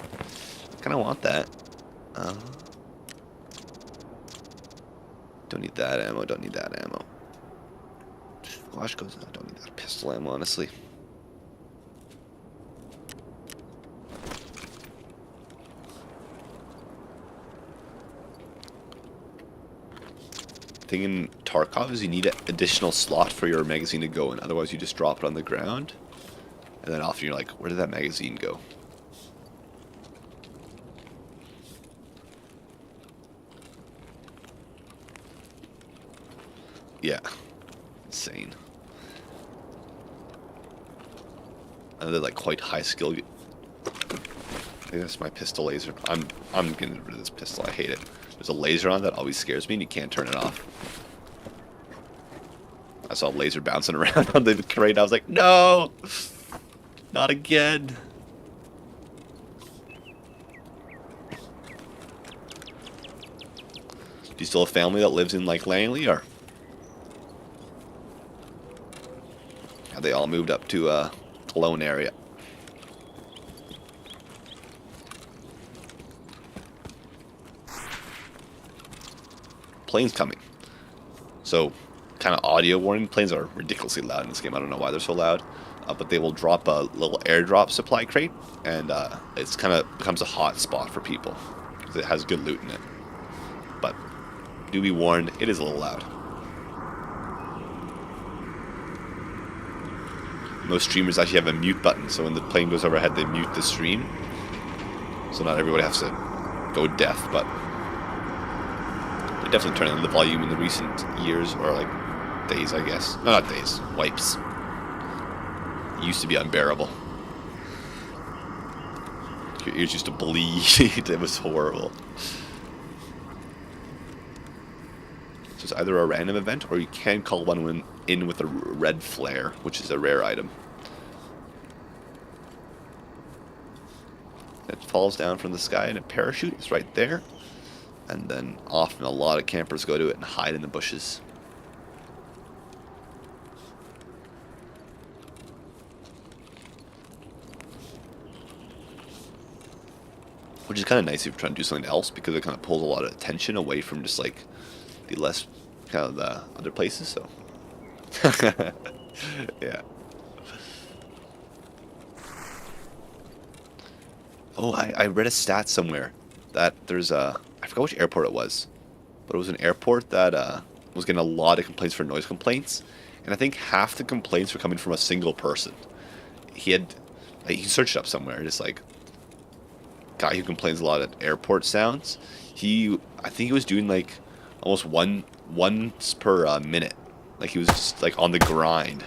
I kind of want that. Don't need that ammo, don't need that ammo. Flash goes, I don't need that pistol ammo, honestly. Thing in Tarkov is you need an additional slot for your magazine to go in, otherwise you just drop it on the ground, and then often you're like, where did that magazine go? Yeah, insane. Another like quite high skill. I think that's my pistol laser. I'm getting rid of this pistol. I hate it. There's a laser on that always scares me, and you can't turn it off. I saw a laser bouncing around on the crate. I was like, no, not again. Do you still have family that lives in like Langley, or have they all moved up to Cologne area? Planes coming. So, kind of audio warning. Planes are ridiculously loud in this game. I don't know why they're so loud. But they will drop a little airdrop supply crate, and it's kind of becomes a hot spot for people because it has good loot in it. But do be warned, it is a little loud. Most streamers actually have a mute button, so when the plane goes overhead, they mute the stream. So not everybody has to go deaf, but they definitely turned on the volume in the recent years, or like days, I guess. No, not days, wipes. It used to be unbearable. Your ears used to bleed. It was horrible. So it's either a random event, or you can call one in with a red flare, which is a rare item. It falls down from the sky in a parachute. It's right there. And then often a lot of campers go to it and hide in the bushes. Which is kind of nice if you're trying to do something else, because it kind of pulls a lot of attention away from just like the less kind of the other places. So yeah. Oh, I read a stat somewhere that there's a, I forgot which airport it was, but it was an airport that was getting a lot of complaints for noise complaints, and I think half the complaints were coming from a single person. He searched it up somewhere, just like guy who complains a lot at airport sounds. I think he was doing like almost once per minute, like he was just like on the grind.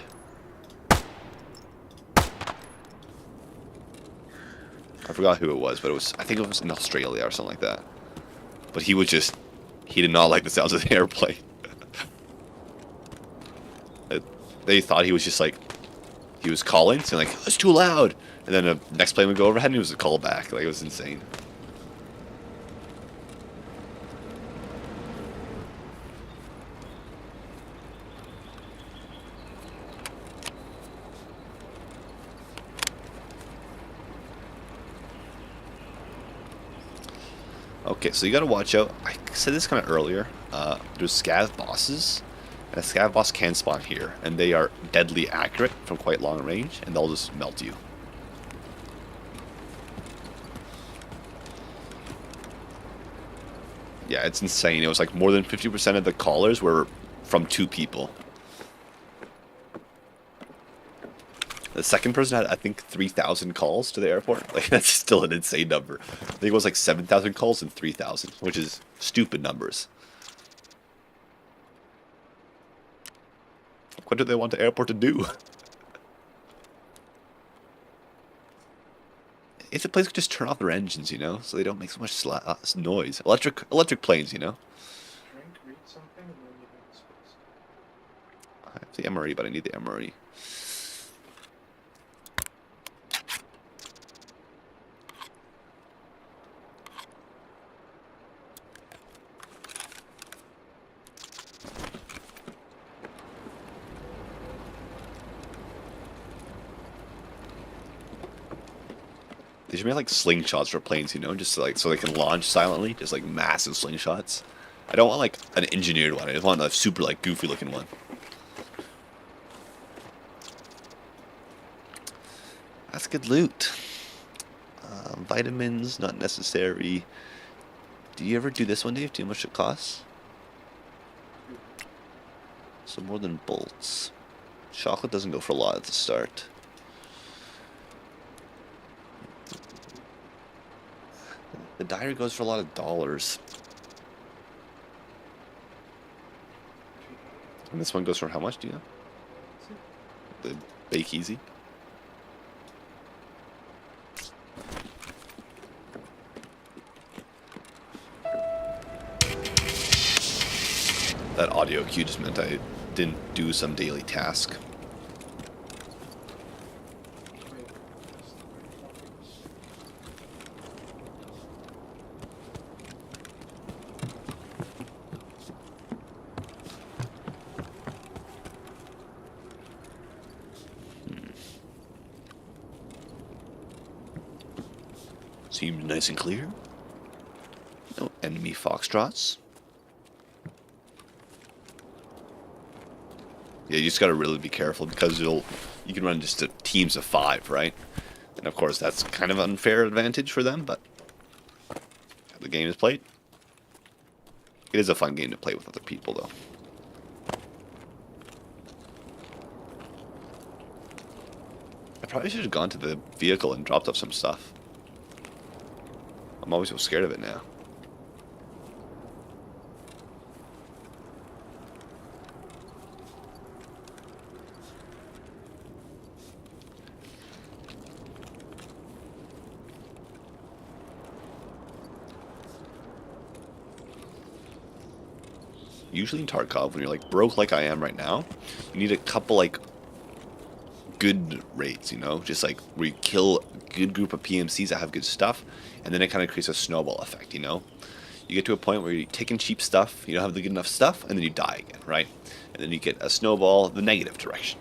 I forgot who it was, but I think it was in Australia or something like that. But he did not like the sounds of the airplane. They thought he was just like, he was calling, saying like, it's too loud. And then the next plane would go overhead and it was a call back. Like, it was insane. Okay, so you gotta watch out. I said this kind of earlier. There's scav bosses, and a scav boss can spawn here, and they are deadly accurate from quite long range, and they'll just melt you. Yeah, it's insane. It was like more than 50% of the callers were from 2 people. The second person had, I think, 3,000 calls to the airport. Like, that's still an insane number. I think it was like 7,000 calls and 3,000, which is stupid numbers. What do they want the airport to do? If the planes could just turn off their engines, you know, so they don't make so much noise. Electric planes, you know. Drink, read something, and then you have space. I have the MRE, but I need the MRE. They should make like slingshots for planes, you know, just like so they can launch silently, just like massive slingshots. I don't want like an engineered one. I just want a super like goofy looking one. That's good loot. Vitamins, not necessary. Do you ever do this one, Dave? Do you know how much it costs? So more than bolts. Chocolate doesn't go for a lot at the start. The diary goes for a lot of dollars. And this one goes for how much, do you know? The Bake Easy. That audio cue just meant I didn't do some daily task. Seems nice and clear. No enemy foxtrots. Yeah, you just gotta really be careful because you can run just to teams of 5, right? And of course that's kind of an unfair advantage for them, but the game is played. It is a fun game to play with other people though. I probably should have gone to the vehicle and dropped off some stuff. I'm always so scared of it now. Usually in Tarkov, when you're like broke like I am right now, you need a couple like good raids, you know, just like where you kill a good group of PMCs that have good stuff, and then it kind of creates a snowball effect, you know. You get to a point where you're taking cheap stuff, you don't have the good enough stuff, and then you die again, right? And then you get a snowball the negative direction.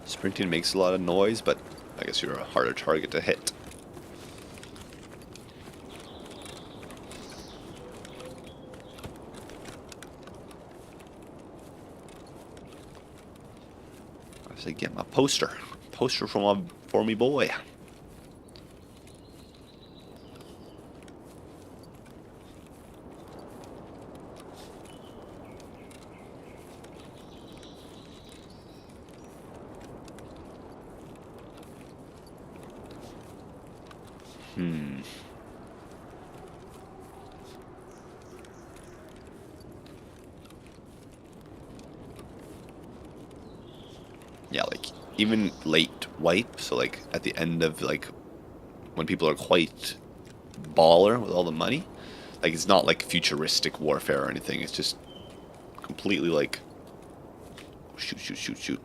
Sprinting makes a lot of noise, but I guess you're a harder target to hit. As I get my poster. Poster for me boy. Yeah, like even late wipe, so like at the end of like when people are quite baller with all the money, like it's not like futuristic warfare or anything. It's just completely like shoot, shoot, shoot, shoot.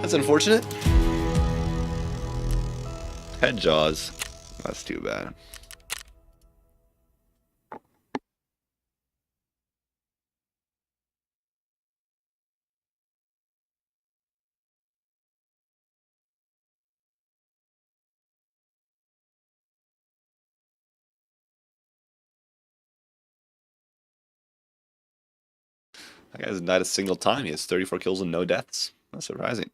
That's unfortunate. Head jaws. That's too bad. That guy hasn't died a single time. He has 34 kills and no deaths. That's surprising.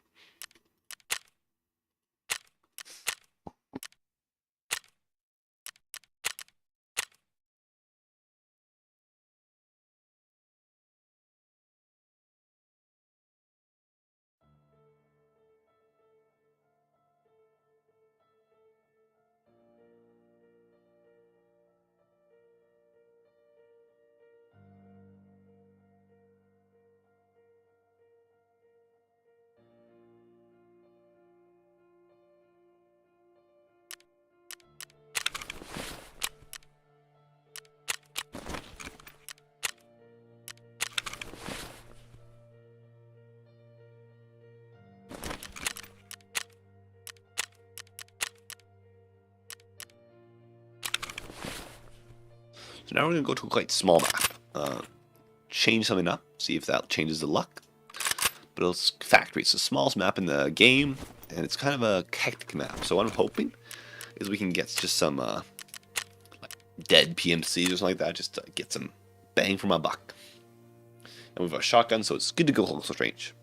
So now we're going to go to a quite small map. Change something up, see if that changes the luck. But it's factory. It's the smallest map in the game, and it's kind of a hectic map. So what I'm hoping is we can get just some like dead PMCs or something like that, just to get some bang for my buck. And we have a shotgun, so it's good to go close range.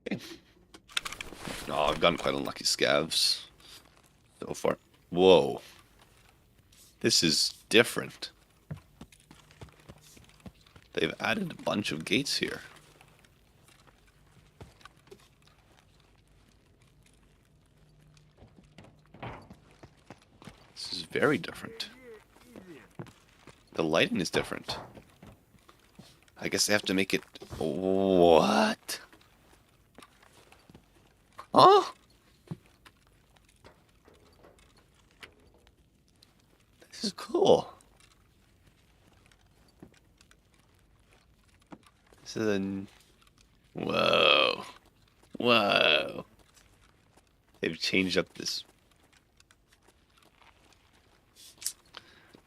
Okay. Oh, I've gotten quite unlucky scavs so far. Whoa. This is different. They've added a bunch of gates here. This is very different. The lighting is different. I guess they have to make it... What? Huh? This is cool. than... Whoa. Whoa. They've changed up this...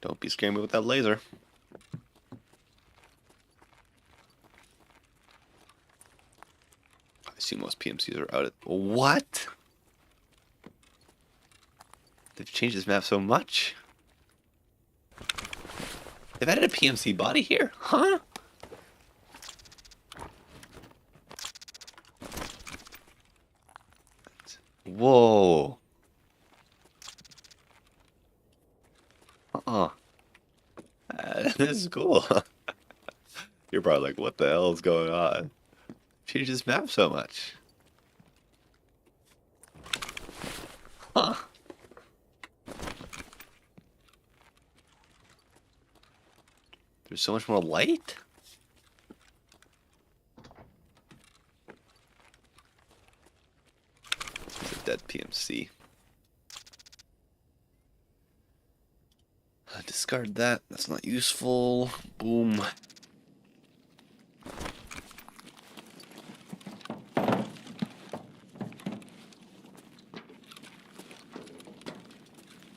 Don't be scaring me with that laser. I assume most PMCs are out at... What? They've changed this map so much. They've added a PMC body here? Huh? Whoa. This is cool. You're probably like, what the hell is going on? Changed this map so much. Huh. There's so much more light? It's a dead PMC. Discard that. That's not useful. Boom.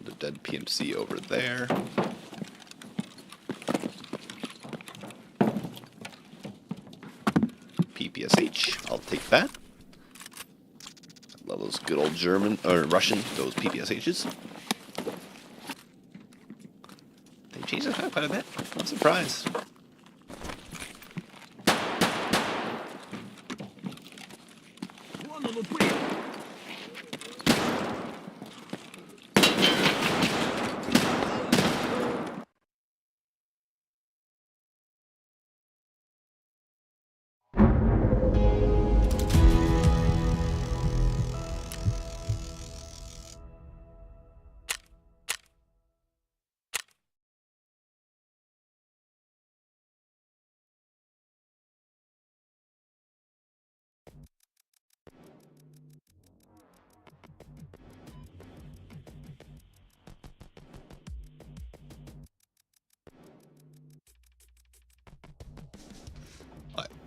The dead PMC over there. PPSH. I'll take that. I love those good old German or Russian, those PPSHs. They changed the map quite a bit. I'm surprised.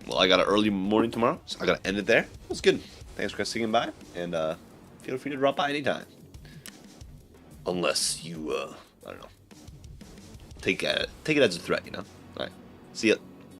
Well, I got an early morning tomorrow, so I gotta end it there. It was good. Thanks for singing by, and feel free to drop by anytime. Unless you, I don't know, take it as a threat, you know. All right, see ya.